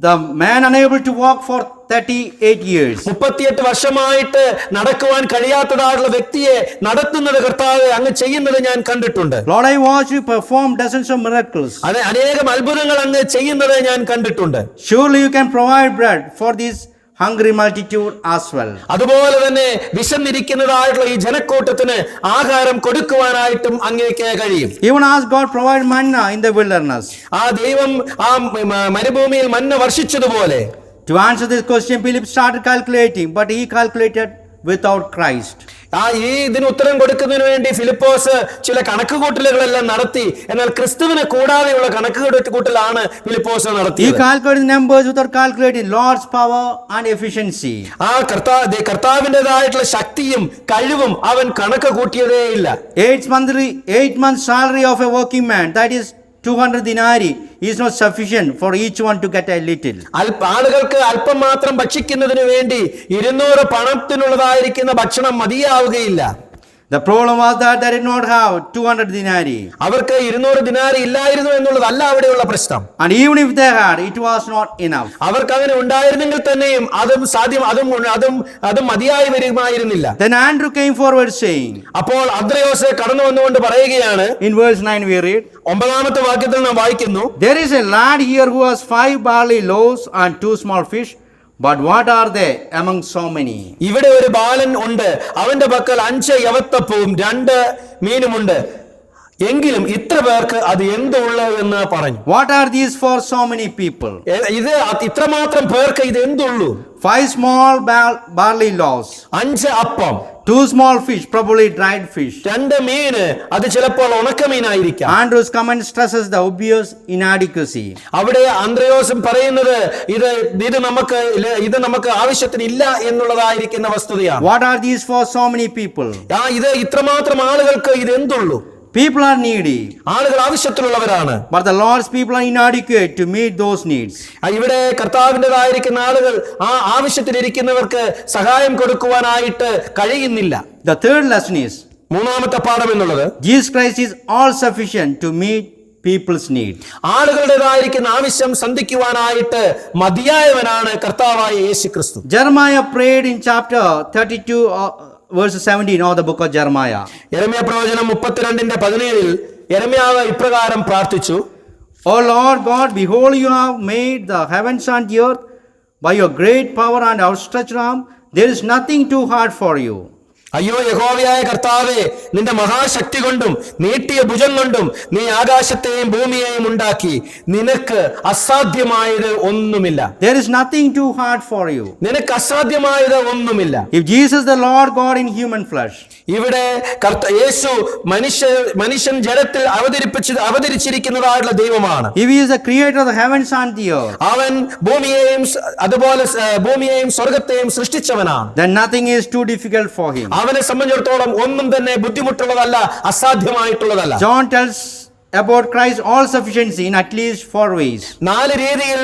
S5: the man unable to walk for 38 years.
S6: 38 വർഷമായിട്ട് നടക്കുവാൻ കഴിയാത്തതായിട്ടുള്ള വ്യക്തിയെ നടത്തുന്നത് കർത്താവേ അങ്ങ് ചെയ്യുന്നത് ഞാൻ കണ്ടിട്ടുണ്ട്.
S5: Lord, I watched you perform dozens of miracles.
S6: അനേകം അത്ഭുതങ്ങൾ അങ്ങ് ചെയ്യുന്നത് ഞാൻ കണ്ടിട്ടുണ്ട്.
S5: Surely you can provide bread for this hungry multitude as well.
S6: അതുപോലെ തന്നെ വിശന്നിരിക്കുന്നതായിട്ടുള്ള ഈ ജനക്കൂട്ടത്തിന് ആഹാരം കൊടുക്കുവാനായിട്ടും അങ്ങേക്ക് കഴിയും.
S5: Even as God provided manna in the wilderness.
S6: ആ ദൈവം ആ മരുഭൂമിയിൽ മന്ന വർഷിച്ചതുപോലെ.
S5: To answer this question, Philip started calculating, but he calculated without Christ.
S6: ഈ ഇതിന് ഉത്തരം കൊടുക്കുന്നതിന് വേണ്ടി ഫിലിപ്പോസ് ചില കണക്കുകൂട്ടലുകളെല്ലാം നടത്തി. എന്നാൽ ക്രിസ്തുവിനെ കൂടാതെയുള്ള കണക്കുകൂട്ടലാണ് ഫിലിപ്പോസ്
S5: He
S6: നടത്തിയത്.
S5: calculated numbers without calculating Lord's power and efficiency.
S6: ആ കർത്താവിൻ്റെതായിട്ടുള്ള ശക്തിയും കഴിവും അവൻ കണക്ക് കൂട്ടിയതേ ഇല്ല.
S5: 8 months salary of a working man, that is 200 denarii, is not sufficient for each one to get a little.
S6: ആളുകൾക്ക് അല്പം മാത്രം ഭക്ഷിക്കുന്നതിന് വേണ്ടി 200 പണത്തിനുള്ളതായിരിക്കുന്ന ഭക്ഷണം മതിയാവുകയില്ല.
S5: The problem was that they did not have 200 denarii.
S6: അവർക്ക് 200 ദിനാരി ഇല്ലായിരുന്നു എന്നുള്ളതല്ല അവിടെയുള്ള പ്രശ്നം.
S5: And even if they had, it was not enough.
S6: അവർക്ക് അങ്ങനെ ഉണ്ടായിരുന്നെങ്കിൽ തന്നെയും അതും മതിയായി വരുമായിരുന്നില്ല.
S5: Then Andrew came forward saying,
S6: അപ്പോൾ അന്ത്രയോസ് കടന്നു വന്നുകൊണ്ട് പറയുകയാണ്.
S5: in verse 9 we read,
S6: 9ാമത്തെ വാക്യത്തിൽ നാം വായിക്കുന്നു,
S5: There is a lad here who has 5 barley loaves and 2 small fish, but what are they among so many?
S6: ഇവിടെ ഒരു ബാലൻ ഉണ്ട്, അവന്റെ പക്കൽ 5 യവത്തപ്പവും 2 മീനുമുണ്ട്, എങ്കിലും ഇത്ര പേർക്ക് അത് എന്തുള്ളൂ എന്ന് പറഞ്ഞു.
S5: What are these for so many people?
S6: ഇത് ഇത്രമാത്രം പേർക്ക് ഇത് എന്തുള്ളൂ?
S5: 5 small barley loaves,
S6: 5 അപ്പം,
S5: 2 small fish, probably dried fish.
S6: 2 മീന്, അത് ചിലപ്പോൾ ഉണക്കമീനായിരിക്കാം.
S5: Andrew's comment stresses the obvious inadequacy.
S6: അവിടെ അന്ത്രയോസും പറയുന്നത് ഇത് നമുക്ക് ആവശ്യത്തിന് ഇല്ല എന്നുള്ളതായിരിക്കുന്ന വസ്തുതയാണ്.
S5: What are these for so many people?
S6: ഇത് ഇത്രമാത്രം ആളുകൾക്ക് ഇത് എന്തുള്ളൂ?
S5: People are needy,
S6: ആളുകൾ ആവശ്യത്തിലുള്ളവരാണ്.
S5: but the Lord's people are inadequate to meet those needs.
S6: ഇവിടെ കർത്താവിൻ്റെതായിരിക്കുന്ന ആളുകൾ ആ ആവശ്യത്തിലിരിക്കുന്നവർക്ക് സഹായം കൊടുക്കുവാനായിട്ട് കഴിയുന്നില്ല.
S5: The third lesson is,
S6: 3ാമത്തെ പാഠം എന്നുള്ളത്,
S5: Jesus Christ is all sufficient to meet people's need.
S6: ആളുകളുടേതായിരിക്കുന്ന ആവശ്യം സന്ധിക്കുവാനായിട്ട് മതിയായവനാണ് കർത്താവായ യേശു ക്രിസ്തു.
S5: Jeremiah prayed in chapter 32 verse 17 of the book of Jeremiah.
S6: യെരമ്യാ പ്രവചനം 32:17 യെരമ്യാവ് ഇപ്രകാരം പ്രാർത്ഥിച്ചു,
S5: O Lord God, behold, you have made the heavens and the earth by your great power and outstretched arm. There is nothing too hard for you.
S6: അയ്യോ യഹോവയായ കർത്താവേ, നിന്റെ മഹാശക്തി കൊണ്ടും നീട്ടിയ ഭുജം കൊണ്ടും നീ ആകാശത്തെയും ഭൂമിയെയും ഉണ്ടാക്കി. നിനക്ക് അസാധ്യമായത് ഒന്നുമില്ല.
S5: There is nothing too hard for you.
S6: നിനക്ക് അസാധ്യമായത് ഒന്നുമില്ല.
S5: If Jesus, the Lord God in human flesh,
S6: ഇവിടെ യേശു മനുഷ്യൻ ജഡത്തിൽ അവതരിച്ചിരിക്കുന്നതായിട്ടുള്ള ദൈവമാണ്.
S5: if he is the creator of the heavens and the earth,
S6: അവൻ ഭൂമിയെയും അതുപോലെ ഭൂമിയെയും സ്വർഗത്തെയും സൃഷ്ടിച്ചവനാണ്.
S5: then nothing is too difficult for him.
S6: അവനെ സംബന്ധിച്ചിടത്തോളം ഒന്നും തന്നെ ബുദ്ധിമുട്ടുള്ളതല്ല, അസാധ്യമായിട്ടുള്ളതല്ല.
S5: John tells about Christ's all sufficiency in at least 4 ways.
S6: 4 രീതിയിൽ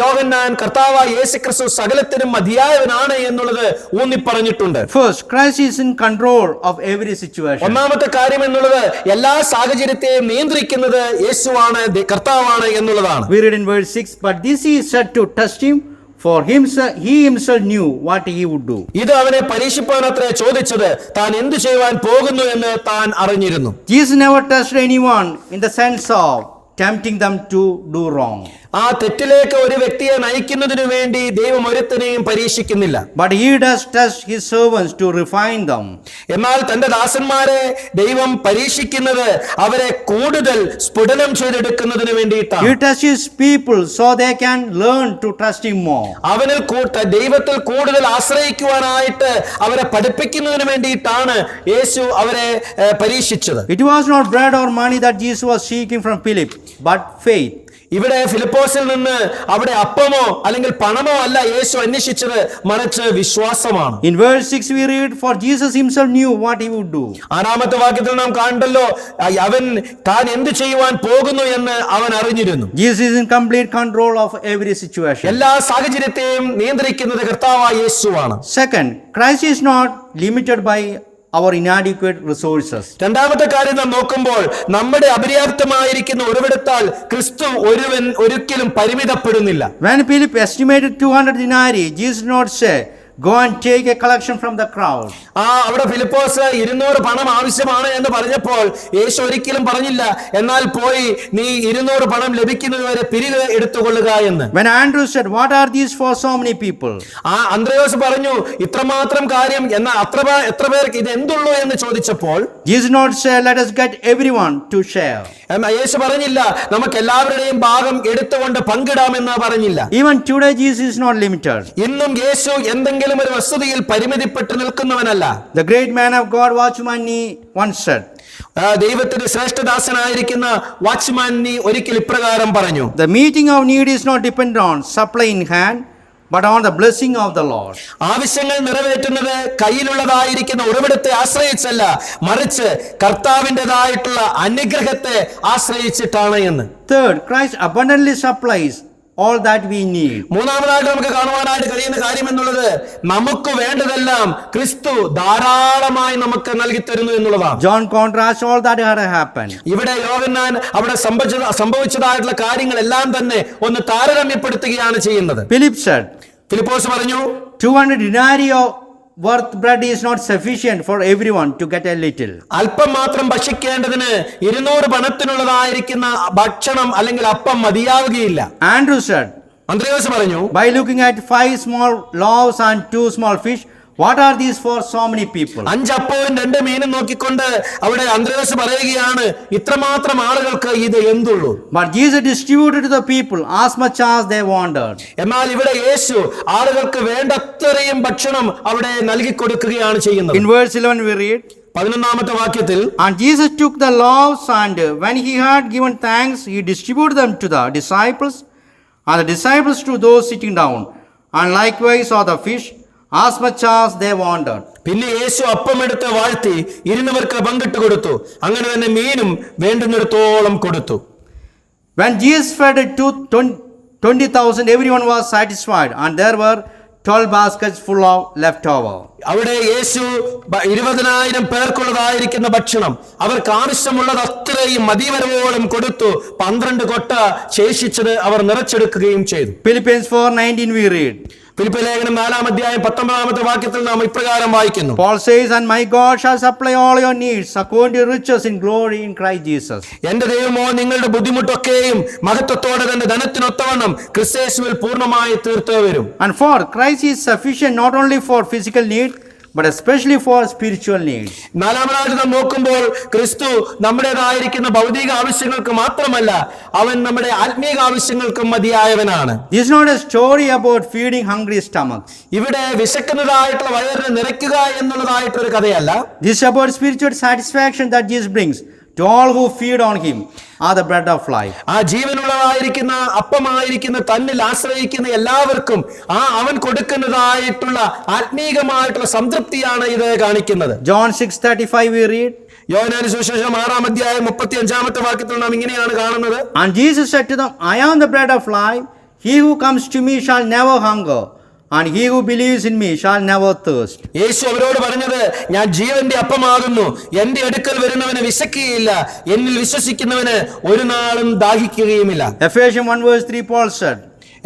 S6: യോഹന്നാൻ കർത്താവായ യേശുക്രിസ്തു സകലത്തിനും മതിയായവനാണ് എന്നുള്ളത് ഊന്നി പറഞ്ഞിട്ടുണ്ട്.
S5: First, Christ is in control of every situation.
S6: ഒന്നാമത്തെ കാര്യം എന്നുള്ളത് എല്ലാ സാഹചര്യത്തെയും നിയന്ത്രിക്കുന്നത് യേശുവാണ്, കർത്താവാണ് എന്നുള്ളതാണ്.
S5: We read in verse 6, but this he said to test him, for he himself knew what he would do.
S6: ഇത് അവനെ പരീക്ഷിപ്പാനത്രേ ചോദിച്ചത്, താൻ എന്തു ചെയ്യുവാൻ പോകുന്നു എന്ന് താൻ അറിഞ്ഞിരുന്നു.
S5: Jesus never tested anyone in the sense of tempting them to do wrong.
S6: ആ തെറ്റിലേക്ക് ഒരു വ്യക്തിയെ നയിക്കുന്നതിനു വേണ്ടി ദൈവം ഒരുത്തനെയും പരീക്ഷിക്കുന്നില്ല.
S5: But he does test his servants to refine them.
S6: എന്നാൽ തന്റെ ദാസന്മാരെ ദൈവം പരീക്ഷിക്കുന്നത് അവരെ കൂടുതൽ സ്ഫുടനം ചെയ്തെടുക്കുന്നതിന് വേണ്ടിയിട്ടാണ്.
S5: He tests his people so they can learn to trust him more.
S6: അവനിൽ ദൈവത്തിൽ കൂടുതൽ ആശ്രയിക്കുവാനായിട്ട് അവരെ പഠിപ്പിക്കുന്നതിന് വേണ്ടിയിട്ടാണ് യേശു അവരെ പരീക്ഷിച്ചത്.
S5: It was not bread or money that Jesus was seeking from Philip, but faith.
S6: ഇവിടെ ഫിലിപ്പോസിൽ നിന്ന് അവിടെ അപ്പമോ അല്ലെങ്കിൽ പണമോ അല്ല യേശു അന്വേഷിച്ചത്, മറിച്ച് വിശ്വാസമാണ്.
S5: In verse 6 we read, for Jesus himself knew what he would do.
S6: 6-ാമത്തെ വാക്യത്തിൽ നാം കണ്ടല്ലോ, അവൻ താൻ എന്ത് ചെയ്യുവാൻ പോകുന്നു എന്ന് അവൻ അറിഞ്ഞിരുന്നു.
S5: Jesus is in complete control of every situation.
S6: എല്ലാ സാഹചര്യത്തെയും നിയന്ത്രിക്കുന്നത് കർത്താവായ യേശുവാണ്.
S5: Second, Christ is not limited by our inadequate resources.
S6: രണ്ടാമത്തെ കാര്യം നാം നോക്കുമ്പോൾ നമ്മുടെ അപര്യാപ്തമായിരിക്കുന്ന ഉറവിടത്താൽ ക്രിസ്തു ഒരിക്കലും പരിമിതപ്പെടുന്നില്ല.
S5: When Philip estimated 200 denarii, Jesus did not say, go and take a collection from the crowd.
S6: അവിടെ ഫിലിപ്പോസ് 200 പണം ആവശ്യമാണ് എന്ന് പറഞ്ഞപ്പോൾ യേശു ഒരിക്കലും പറഞ്ഞില്ല, എന്നാൽ പോയി നീ 200 പണം ലഭിക്കുന്നതുവരെ പിരിവ് എടുത്തുകൊള്ളുക എന്ന്.
S5: When Andrew said, what are these for so many people?
S6: അന്ത്രയോസ് പറഞ്ഞു, ഇത്രമാത്രം കാര്യം എന്നാൽ എത്ര പേർക്ക് ഇത് എന്തുള്ളൂ എന്ന് ചോദിച്ചപ്പോൾ
S5: Jesus did not say, let us get everyone to share.
S6: യേശു പറഞ്ഞില്ല, നമുക്ക് എല്ലാവരുടെയും ഭാഗം എടുത്തുകൊണ്ട് പങ്കിടാമെന്ന് പറഞ്ഞില്ല.
S5: Even today Jesus is not limited.
S6: ഇന്നും യേശു എന്തെങ്കിലും ഒരു വസ്തുതയിൽ പരിമിതിപ്പെട്ട് നിൽക്കുന്നവനല്ല.
S5: The great man of God, Watchman Nee, once said,
S6: ദൈവത്തിന്റെ ശ്രേഷ്ഠദാസനായിരിക്കുന്ന വാച്ച്മാൻ നീ ഒരിക്കൽ ഇപ്രകാരം പറഞ്ഞു,
S5: the meeting of need is not dependent on supply in hand, but on the blessing of the Lord.
S6: ആവശ്യങ്ങൾ നിറവേറ്റുന്നത് കയ്യിലുള്ളതായിരിക്കുന്ന ഉറവിടത്തെ ആശ്രയിച്ചല്ല, മറിച്ച് കർത്താവിൻ്റെതായിട്ടുള്ള അനുഗ്രഹത്തെ ആശ്രയിച്ചിട്ടാണ് എന്ന്.
S5: Third, Christ abundantly supplies all that we need.
S6: മൂന്നാമതായിട്ട് നമുക്ക് കാണുവാനായിട്ട് കഴിയുന്ന കാര്യം എന്നുള്ളത്, നമുക്ക് വേണ്ടതെല്ലാം ക്രിസ്തു ധാരാളമായി നമുക്ക് നൽകി തരുന്നു എന്നുള്ളതാണ്.
S5: John contrasts all that had happened.
S6: ഇവിടെ യോഹന്നാൻ അവിടെ സംഭവിച്ചതായിട്ടുള്ള കാര്യങ്ങളെല്ലാം തന്നെ ഒന്ന് താരതമ്യപ്പെടുത്തുകയാണ് ചെയ്യുന്നത്.
S5: Philip said,
S6: ഫിലിപ്പോസ് പറഞ്ഞു,
S5: 200 denarii of worth bread is not sufficient for everyone to get a little.
S6: അല്പം മാത്രം ഭക്ഷിക്കേണ്ടതിന് 200 പണത്തിനുള്ളതായിരിക്കുന്ന ഭക്ഷണം അല്ലെങ്കിൽ അപ്പം മതിയാവുകയില്ല.
S5: Andrew said,
S6: അന്ത്രയോസ് പറഞ്ഞു,
S5: by looking at 5 small loaves and 2 small fish, what are these for so many people?
S6: 5 അപ്പവും 2 മീനും നോക്കിക്കൊണ്ട് അവിടെ അന്ത്രയോസ് പറയുകയാണ്, ഇത്രമാത്രം ആളുകൾക്ക് ഇത് എന്തുള്ളൂ.
S5: But Jesus distributed to the people as much as they wanted.
S6: എന്നാൽ ഇവിടെ യേശു ആളുകൾക്ക് വേണ്ടത്രയും ഭക്ഷണം അവിടെ നൽകി കൊടുക്കുകയാണ് ചെയ്യുന്നത്.
S5: In verse 11 we read,
S6: 11-ാമത്തെ വാക്യത്തിൽ,
S5: and Jesus took the loaves, and when he had given thanks, he distributed them to the disciples, and the disciples to those sitting down, and likewise all the fish, as much as they wanted.
S6: പിന്നെ യേശു അപ്പമെടുത്ത് വാഴ്ത്തി ഇരുന്നവർക്ക് പങ്കിട്ട് കൊടുത്തു. അങ്ങനെ തന്നെ മീനും വേണ്ടുന്നിടത്തോളം കൊടുത്തു.
S5: When Jesus fed 20,000, everyone was satisfied, and there were 12 baskets full of leftover.
S6: അവിടെ യേശു 20,000 പേർക്കുള്ളതായിരിക്കുന്ന ഭക്ഷണം അവർക്ക് ആവശ്യമുള്ളത് അത്രയും മതിവരവോളം കൊടുത്തു. 12 കൊട്ട ശേഷിച്ചത് അവർ നിറച്ചെടുക്കുകയും ചെയ്തു.
S5: Philippians 4:19 we read,
S6: ഫിലിപ്പി ലേഖനം 4-ാം അധ്യായം 19-ാമത്തെ വാക്യത്തിൽ നാം ഇപ്രകാരം വായിക്കുന്നു,
S5: Paul says, and my God shall supply all your needs according to riches in glory in Christ Jesus.
S6: എന്റെ ദൈവമോ നിങ്ങളുടെ ബുദ്ധിമുട്ടൊക്കെയും മഹത്വത്തോടെ തന്റെ ധനത്തിനൊത്തവണ്ണം ക്രിസ്തയേശുവിൽ പൂർണ്ണമായി തീർത്തു വരും.
S5: And fourth, Christ is sufficient not only for physical need, but especially for spiritual needs.
S6: നാലാമതായിട്ട് നാം നോക്കുമ്പോൾ ക്രിസ്തു നമ്മുടേതായിരിക്കുന്ന ഭൗതിക ആവശ്യങ്ങൾക്ക് മാത്രമല്ല, അവൻ നമ്മുടെ ആത്മീക ആവശ്യങ്ങൾക്കും മതിയായവനാണ്.
S5: This is not a story about feeding hungry stomachs.
S6: ഇവിടെ വിശക്കുന്നതായിട്ടുള്ള വയറിനെ നിറയ്ക്കുക എന്നുള്ളതായിട്ടൊരു കഥയല്ല.
S5: This is about spiritual satisfaction that Jesus brings to all who feed on him are the bread of life.
S6: ആ ജീവനുള്ളതായിരിക്കുന്ന അപ്പമായിരിക്കുന്ന തന്നിൽ ആശ്രയിക്കുന്ന എല്ലാവർക്കും അവൻ കൊടുക്കുന്നതായിട്ടുള്ള ആത്മീകമായിട്ടുള്ള സംതൃപ്തിയാണ് ഇത് കാണിക്കുന്നത്.
S5: John 6:35 we read,
S6: യോഹന്നാന്റെ സുവിശേഷം 6-ാം അധ്യായം 35-ാമത്തെ വാക്യത്തിൽ നാം ഇങ്ങനെയാണ് കാണുന്നത്.
S5: and Jesus said to them, I am the bread of life. He who comes to me shall never hunger, and he who believes in me shall never thirst.
S6: യേശു അവരോട് പറഞ്ഞത്, ഞാൻ ജീവന്റെ അപ്പമാകുന്നു. എന്റെ അടുക്കൽ വരുന്നവന് വിശക്കുകയില്ല, എന്നിൽ വിശ്വസിക്കുന്നവന് ഒരു നാളും ദാഹിക്കുകയുമില്ല.
S5: Ephesians 1:3 Paul said,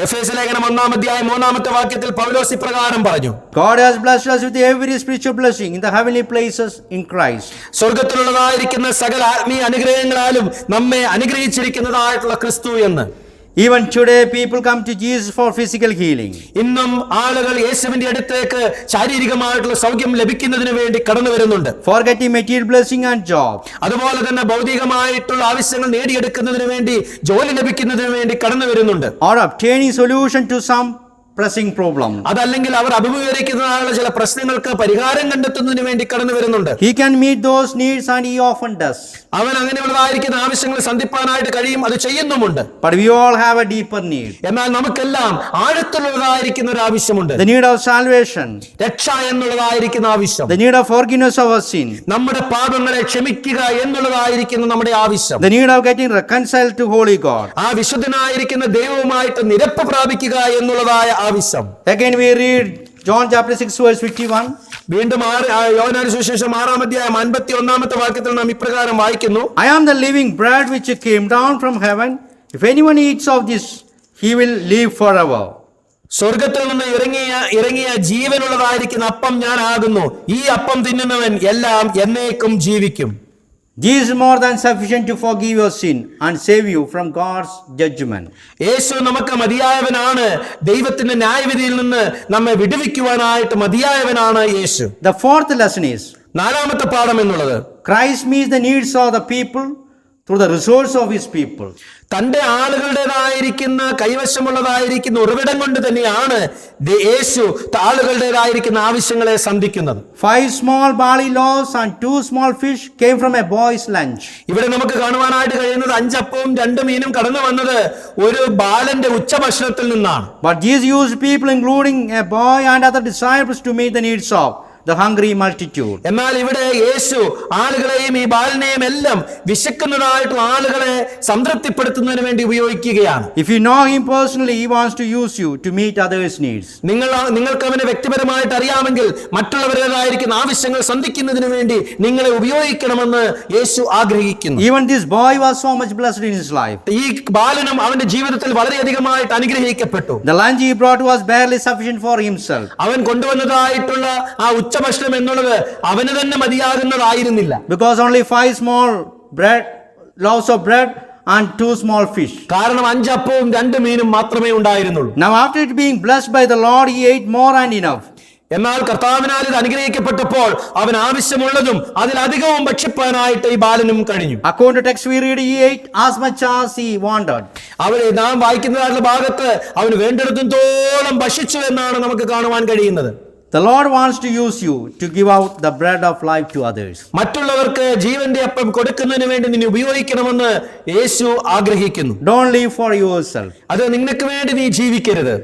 S6: എഫേസ്യ ലേഖനം 1-ാം അധ്യായം 3-ാമത്തെ വാക്യത്തിൽ പൗലോസ് ഇപ്രകാരം പറഞ്ഞു,
S5: God has blessed us with every spiritual blessing in the heavenly places in Christ.
S6: സ്വർഗത്തിലുള്ളതായിരിക്കുന്ന സകല ആത്മീയ അനുഗ്രഹങ്ങളാലും നമ്മെ അനുഗ്രഹിച്ചിരിക്കുന്നതായിട്ടുള്ള ക്രിസ്തു എന്ന്.
S5: Even today people come to Jesus for physical healing.
S6: ഇന്നും ആളുകൾ യേശുവിന്റെ അടുത്തേക്ക് ശാരീരികമായിട്ടുള്ള സൗഖ്യം ലഭിക്കുന്നതിന് വേണ്ടി കടന്നു വരുന്നുണ്ട്.
S5: For getting material blessing and job.
S6: അതുപോലെ തന്നെ ഭൗതികമായിട്ടുള്ള ആവശ്യങ്ങൾ നേടിയെടുക്കുന്നതിന് വേണ്ടി, ജോലി ലഭിക്കുന്നതിന് വേണ്ടി കടന്നു വരുന്നുണ്ട്.
S5: Or obtaining solution to some pressing problem.
S6: അതല്ലെങ്കിൽ അവർ അഭിമുഖീകരിക്കുന്നതായുള്ള ചില പ്രശ്നങ്ങൾക്ക് പരിഹാരം കണ്ടെത്തുന്നതിന് വേണ്ടി കടന്നു വരുന്നുണ്ട്.
S5: He can meet those needs and he often does.
S6: അവൻ അങ്ങനെയുള്ളതായിരിക്കുന്ന ആവശ്യങ്ങൾ സന്ധിപ്പാനായിട്ട് കഴിയും, അത് ചെയ്യുന്നുമുണ്ട്.
S5: But we all have a deeper need.
S6: എന്നാൽ നമുക്കെല്ലാം ആഴത്തുള്ളതായിരിക്കുന്ന ഒരു ആവശ്യമുണ്ട്.
S5: The need of salvation.
S6: രക്ഷ എന്നുള്ളതായിരിക്കുന്ന ആവശ്യം.
S5: The need of forgiveness of our sin.
S6: നമ്മുടെ പാപങ്ങളെ ക്ഷമിക്കുക എന്നുള്ളതായിരിക്കുന്ന നമ്മുടെ ആവശ്യം.
S5: The need of getting reconciled to holy God.
S6: ആ വിശുദ്ധനായിരിക്കുന്ന ദൈവവുമായിട്ട് നിരപ്പ് പ്രാപിക്കുക എന്നുള്ളതായ ആവശ്യം.
S5: Again we read John chapter 6:51.
S6: വീണ്ടും യോഹന്നാന്റെ സുവിശേഷം 6-ാം അധ്യായം 51-ാമത്തെ വാക്യത്തിൽ നാം ഇപ്രകാരം വായിക്കുന്നു,
S5: I am the living bread which came down from heaven. If anyone eats of this, he will live forever.
S6: സ്വർഗത്തിൽ നിന്ന് ഇറങ്ങിയ ജീവനുള്ളതായിരിക്കുന്ന അപ്പം ഞാൻ ആകുന്നു. ഈ അപ്പം തിന്നുന്നവൻ എല്ലാം എന്നേക്കും ജീവിക്കും.
S5: This is more than sufficient to forgive your sin and save you from God's judgment.
S6: യേശു നമുക്ക് മതിയായവനാണ്. ദൈവത്തിന്റെ ന്യായവിധിയിൽ നിന്ന് നമ്മെ വിടുവിക്കുവാനായിട്ട് മതിയായവനാണ് യേശു.
S5: The fourth lesson is,
S6: 4-ാമത്തെ പാഠം എന്നുള്ളത്,
S5: Christ meets the needs of the people through the resource of his people.
S6: തന്റെ ആളുകളുടേതായിരിക്കുന്ന കൈവശമുള്ളതായിരിക്കുന്ന ഉറവിടം കൊണ്ട് തന്നെയാണ് യേശു ആളുകളുടേതായിരിക്കുന്ന ആവശ്യങ്ങളെ സന്ധിക്കുന്നത്.
S5: 5 small barley loaves and 2 small fish came from a boy's lunch.
S6: ഇവിടെ നമുക്ക് കാണുവാനായിട്ട് കഴിയുന്നത് 5 അപ്പവും 2 മീനും കടന്നു വന്നത് ഒരു ബാലന്റെ ഉച്ചഭക്ഷണത്തിൽ നിന്നാണ്.
S5: But Jesus used people including a boy and other disciples to meet the needs of the hungry multitude.
S6: എന്നാൽ ഇവിടെ യേശു ആളുകളെയും ഈ ബാലനെയും എല്ലാം വിശക്കുന്നതായിട്ടുള്ള ആളുകളെ സംതൃപ്തിപ്പെടുത്തുന്നതിന് വേണ്ടി ഉപയോഗിക്കുകയാണ്.
S5: If you know him personally, he wants to use you to meet others' needs.
S6: നിങ്ങൾക്ക് അവനെ വ്യക്തിപരമായിട്ട് അറിയാമെങ്കിൽ മറ്റുള്ളവരുടേതായിരിക്കുന്ന ആവശ്യങ്ങൾ സന്ധിക്കുന്നതിന് വേണ്ടി നിങ്ങളെ ഉപയോഗിക്കണമെന്ന് യേശു ആഗ്രഹിക്കുന്നു.
S5: Even this boy was so much blessed in his life.
S6: ഈ ബാലനും അവന്റെ ജീവിതത്തിൽ വളരെയധികമായിട്ട് അനുഗ്രഹിക്കപ്പെട്ടു.
S5: The lunch he brought was barely sufficient for himself.
S6: അവൻ കൊണ്ടുവന്നതായിട്ടുള്ള ആ ഉച്ചഭക്ഷണം എന്നുള്ളത് അവന് തന്നെ മതിയാകുന്നതായിരുന്നില്ല.
S5: Because only 5 small loaves of bread and 2 small fish.
S6: കാരണം 5 അപ്പവും 2 മീനും മാത്രമേ ഉണ്ടായിരുന്നുള്ളൂ.
S5: Now after it being blessed by the Lord, he ate more and enough.
S6: എന്നാൽ കർത്താവിനാൽ ഇത് അനുഗ്രഹിക്കപ്പെട്ടപ്പോൾ അവൻ ആവശ്യമുള്ളതും അതിലധികവും ഭക്ഷിപ്പാനായിട്ട് ഈ ബാലനും കഴിഞ്ഞു.
S5: According to text we read, he ate as much as he wanted.
S6: അവന് നാം വായിക്കുന്നതായിട്ടുള്ള ഭാഗത്ത് അവന് വേണ്ടിടത്തോളം ഭക്ഷിച്ചു എന്നാണ് നമുക്ക് കാണുവാൻ കഴിയുന്നത്.
S5: The Lord wants to use you to give out the bread of life to others.
S6: മറ്റുള്ളവർക്ക് ജീവന്റെ അപ്പം കൊടുക്കുന്നതിന് വേണ്ടി നിന്നെ ഉപയോഗിക്കണമെന്ന് യേശു ആഗ്രഹിക്കുന്നു.
S5: Don't live for yourself.
S6: അത് നിനക്ക് വേണ്ടി നീ ജീവിക്കരുത്.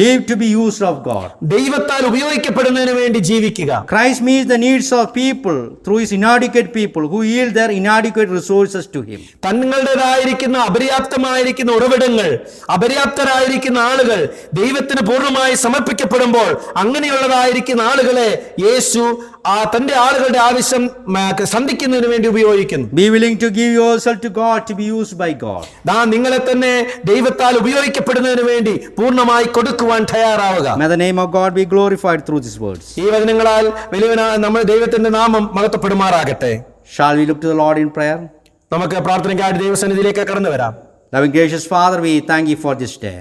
S5: Live to be used of God.
S6: ദൈവത്താൽ ഉപയോഗിക്കപ്പെടുന്നതിന് വേണ്ടി ജീവിക്കുക.
S5: Christ meets the needs of people through his inadequate people who yield their inadequate resources to him.
S6: തങ്ങളുടേതായിരിക്കുന്ന അപര്യാപ്തമായിരിക്കുന്ന ഉറവിടങ്ങൾ, അപര്യാപ്തരായിരിക്കുന്ന ആളുകൾ ദൈവത്തിന് പൂർണ്ണമായി സമർപ്പിക്കപ്പെടുമ്പോൾ അങ്ങനെയുള്ളതായിരിക്കുന്ന ആളുകളെ യേശു തന്റെ ആളുകളുടെ ആവശ്യം സന്ധിക്കുന്നതിന് വേണ്ടി ഉപയോഗിക്കുന്നു.
S5: Be willing to give yourself to God to be used by God.
S6: നിങ്ങളെ തന്നെ ദൈവത്താൽ ഉപയോഗിക്കപ്പെടുന്നതിന് വേണ്ടി പൂർണ്ണമായി കൊടുക്കുവാൻ തയ്യാറാവുക.
S5: May the name of God be glorified through these words.
S6: ഈ വചനങ്ങളാൽ നമ്മുടെ ദൈവത്തിന്റെ നാമം മഹത്വപ്പെടുമാറാകട്ടെ.
S5: Shall we look to the Lord in prayer?
S6: നമുക്ക് പ്രാർത്ഥനയ്ക്കായിട്ട് ദൈവസന്നിധിയിലേക്ക് കടന്നു വരാം.
S5: Loving gracious Father, we thank you for this day.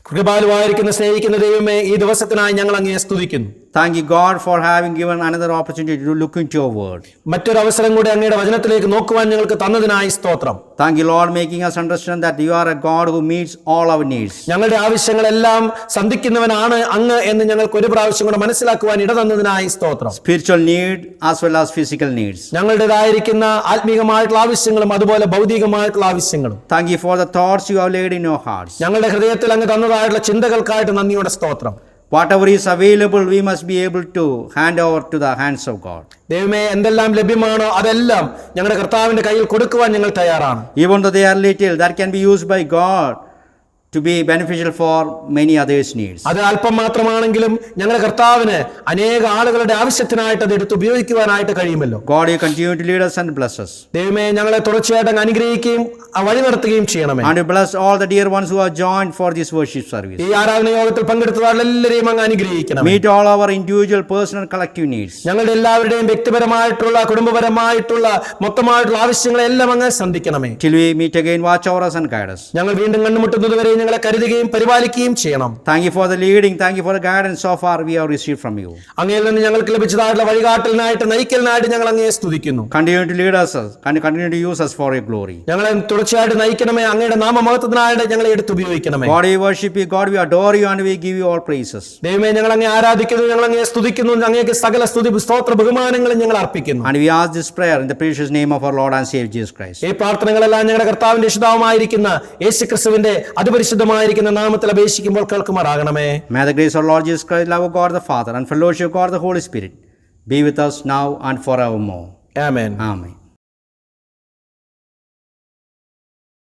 S6: കൃപാലുവായിരിക്കുന്ന സ്നേഹിക്കുന്ന ദൈവമേ, ഈ ദിവസത്തിനായി ഞങ്ങൾ അങ്ങയെ സ്തുതിക്കുന്നു.
S5: Thank you, God, for having given another opportunity to look into your word.
S6: മറ്റൊരു അവസരം കൂടി അങ്ങയുടെ വചനത്തിലേക്ക് നോക്കുവാൻ ഞങ്ങൾക്ക് തന്നതിനായി സ്തോത്രം.
S5: Thank you, Lord, making us understand that you are a God who meets all our needs.
S6: ഞങ്ങളുടെ ആവശ്യങ്ങളെല്ലാം സന്ധിക്കുന്നവനാണ് അങ്ങ് എന്ന് ഞങ്ങൾക്ക് ഒരു പ്രാവശ്യം കൂടെ മനസ്സിലാക്കുവാൻ ഇടതന്നതിനായി സ്തോത്രം.
S5: Spiritual need as well as physical needs.
S6: ഞങ്ങളുടേതായിരിക്കുന്ന ആത്മീകമായിട്ടുള്ള ആവശ്യങ്ങളും അതുപോലെ ഭൗതികമായിട്ടുള്ള ആവശ്യങ്ങളും.
S5: Thank you for the thoughts you have laid in your hearts.
S6: ഞങ്ങളുടെ ഹൃദയത്തിൽ അങ്ങ് തന്നതായിട്ടുള്ള ചിന്തകൾക്കായിട്ട് നന്ദിയുടെ സ്തോത്രം.
S5: Whatever is available, we must be able to hand over to the hands of God.
S6: ദൈവമേ, എന്തെല്ലാം ലഭ്യമാണോ അതെല്ലാം ഞങ്ങളുടെ കർത്താവിന്റെ കയ്യിൽ കൊടുക്കുവാൻ ഞങ്ങൾ തയ്യാറാണ്.
S5: Even though they are little, that can be used by God to be beneficial for many others' needs.
S6: അത് അല്പം മാത്രമാണെങ്കിലും ഞങ്ങളുടെ കർത്താവിന് അനേക ആളുകളുടെ ആവശ്യത്തിനായിട്ട് അത് എടുത്ത് ഉപയോഗിക്കുവാനായിട്ട് കഴിയുമല്ലോ.
S5: God, you continue to lead us and bless us.
S6: ദൈവമേ, ഞങ്ങളെ തുടർച്ചയായിട്ട് അങ്ങ് അനുഗ്രഹിക്കുകയും വഴി നടത്തുകയും ചെയ്യണമേ.
S5: And you bless all the dear ones who are joined for this worship service.
S6: ഈ ആരാധന യോഗത്തിൽ പങ്കെടുത്തവർ എല്ലാവരെയും അങ്ങ് അനുഗ്രഹിക്കണം.
S5: Meet all our individual, personal, collective needs.
S6: ഞങ്ങളുടെ എല്ലാവരുടെയും വ്യക്തിപരമായിട്ടുള്ള കുടുംബപരമായിട്ടുള്ള മൊത്തമായിട്ടുള്ള ആവശ്യങ്ങളെല്ലാം അങ്ങ് സന്ധിക്കണമേ.
S5: Till we meet again, watch over us and guide us.
S6: ഞങ്ങൾ വീണ്ടും കണ്ടുമുട്ടുന്നതുവരെ ഞങ്ങളെ കരുതുകയും പരിപാലിക്കുകയും ചെയ്യണം.
S5: Thank you for the leading. Thank you for the guidance so far we have received from you.
S6: അങ്ങയിൽ നിന്ന് ഞങ്ങൾക്ക് ലഭിച്ചതായിട്ടുള്ള വഴികാട്ടലിനായിട്ട് നയിക്കലിനായിട്ട് ഞങ്ങൾ അങ്ങയെ സ്തുതിക്കുന്നു.
S5: Continue to lead us and continue to use us for your glory.
S6: ഞങ്ങളെ തുടർച്ചയായിട്ട് നയിക്കണമേ. അങ്ങയുടെ നാമമഹത്വത്തിനായിട്ട് ഞങ്ങളെ എടുത്തുപയോഗിക്കണമേ.
S5: God, we worship you. God, we adore you and we give you all praises.
S6: ദൈവമേ, ഞങ്ങൾ അങ്ങയെ ആരാധിക്കുന്നു, ഞങ്ങൾ അങ്ങയെ സ്തുതിക്കുന്നു, അങ്ങേക്ക് സകല സ്തുതി സ്തോത്ര ബഹുമാനങ്ങളും ഞങ്ങൾ അർപ്പിക്കുന്നു.
S5: And we ask this prayer in the precious name of our Lord and Savior Jesus Christ.
S6: ഈ പ്രാർത്ഥനകളെല്ലാം ഞങ്ങളുടെ കർത്താവിന്റെ ഇഷ്ടമായിരിക്കുന്ന യേശുക്രിസ്തുവിന്റെ അതിപരിശുദ്ധമായിരിക്കുന്ന നാമത്തിൽ അപേക്ഷിക്കുമ്പോൾ കേൾക്കുമാറാകണമേ.
S5: May the grace of our Lord Jesus Christ, love of God the Father, and fellowship of God the Holy Spirit be with us now and forevermore.
S6: Amen.
S5: Amen.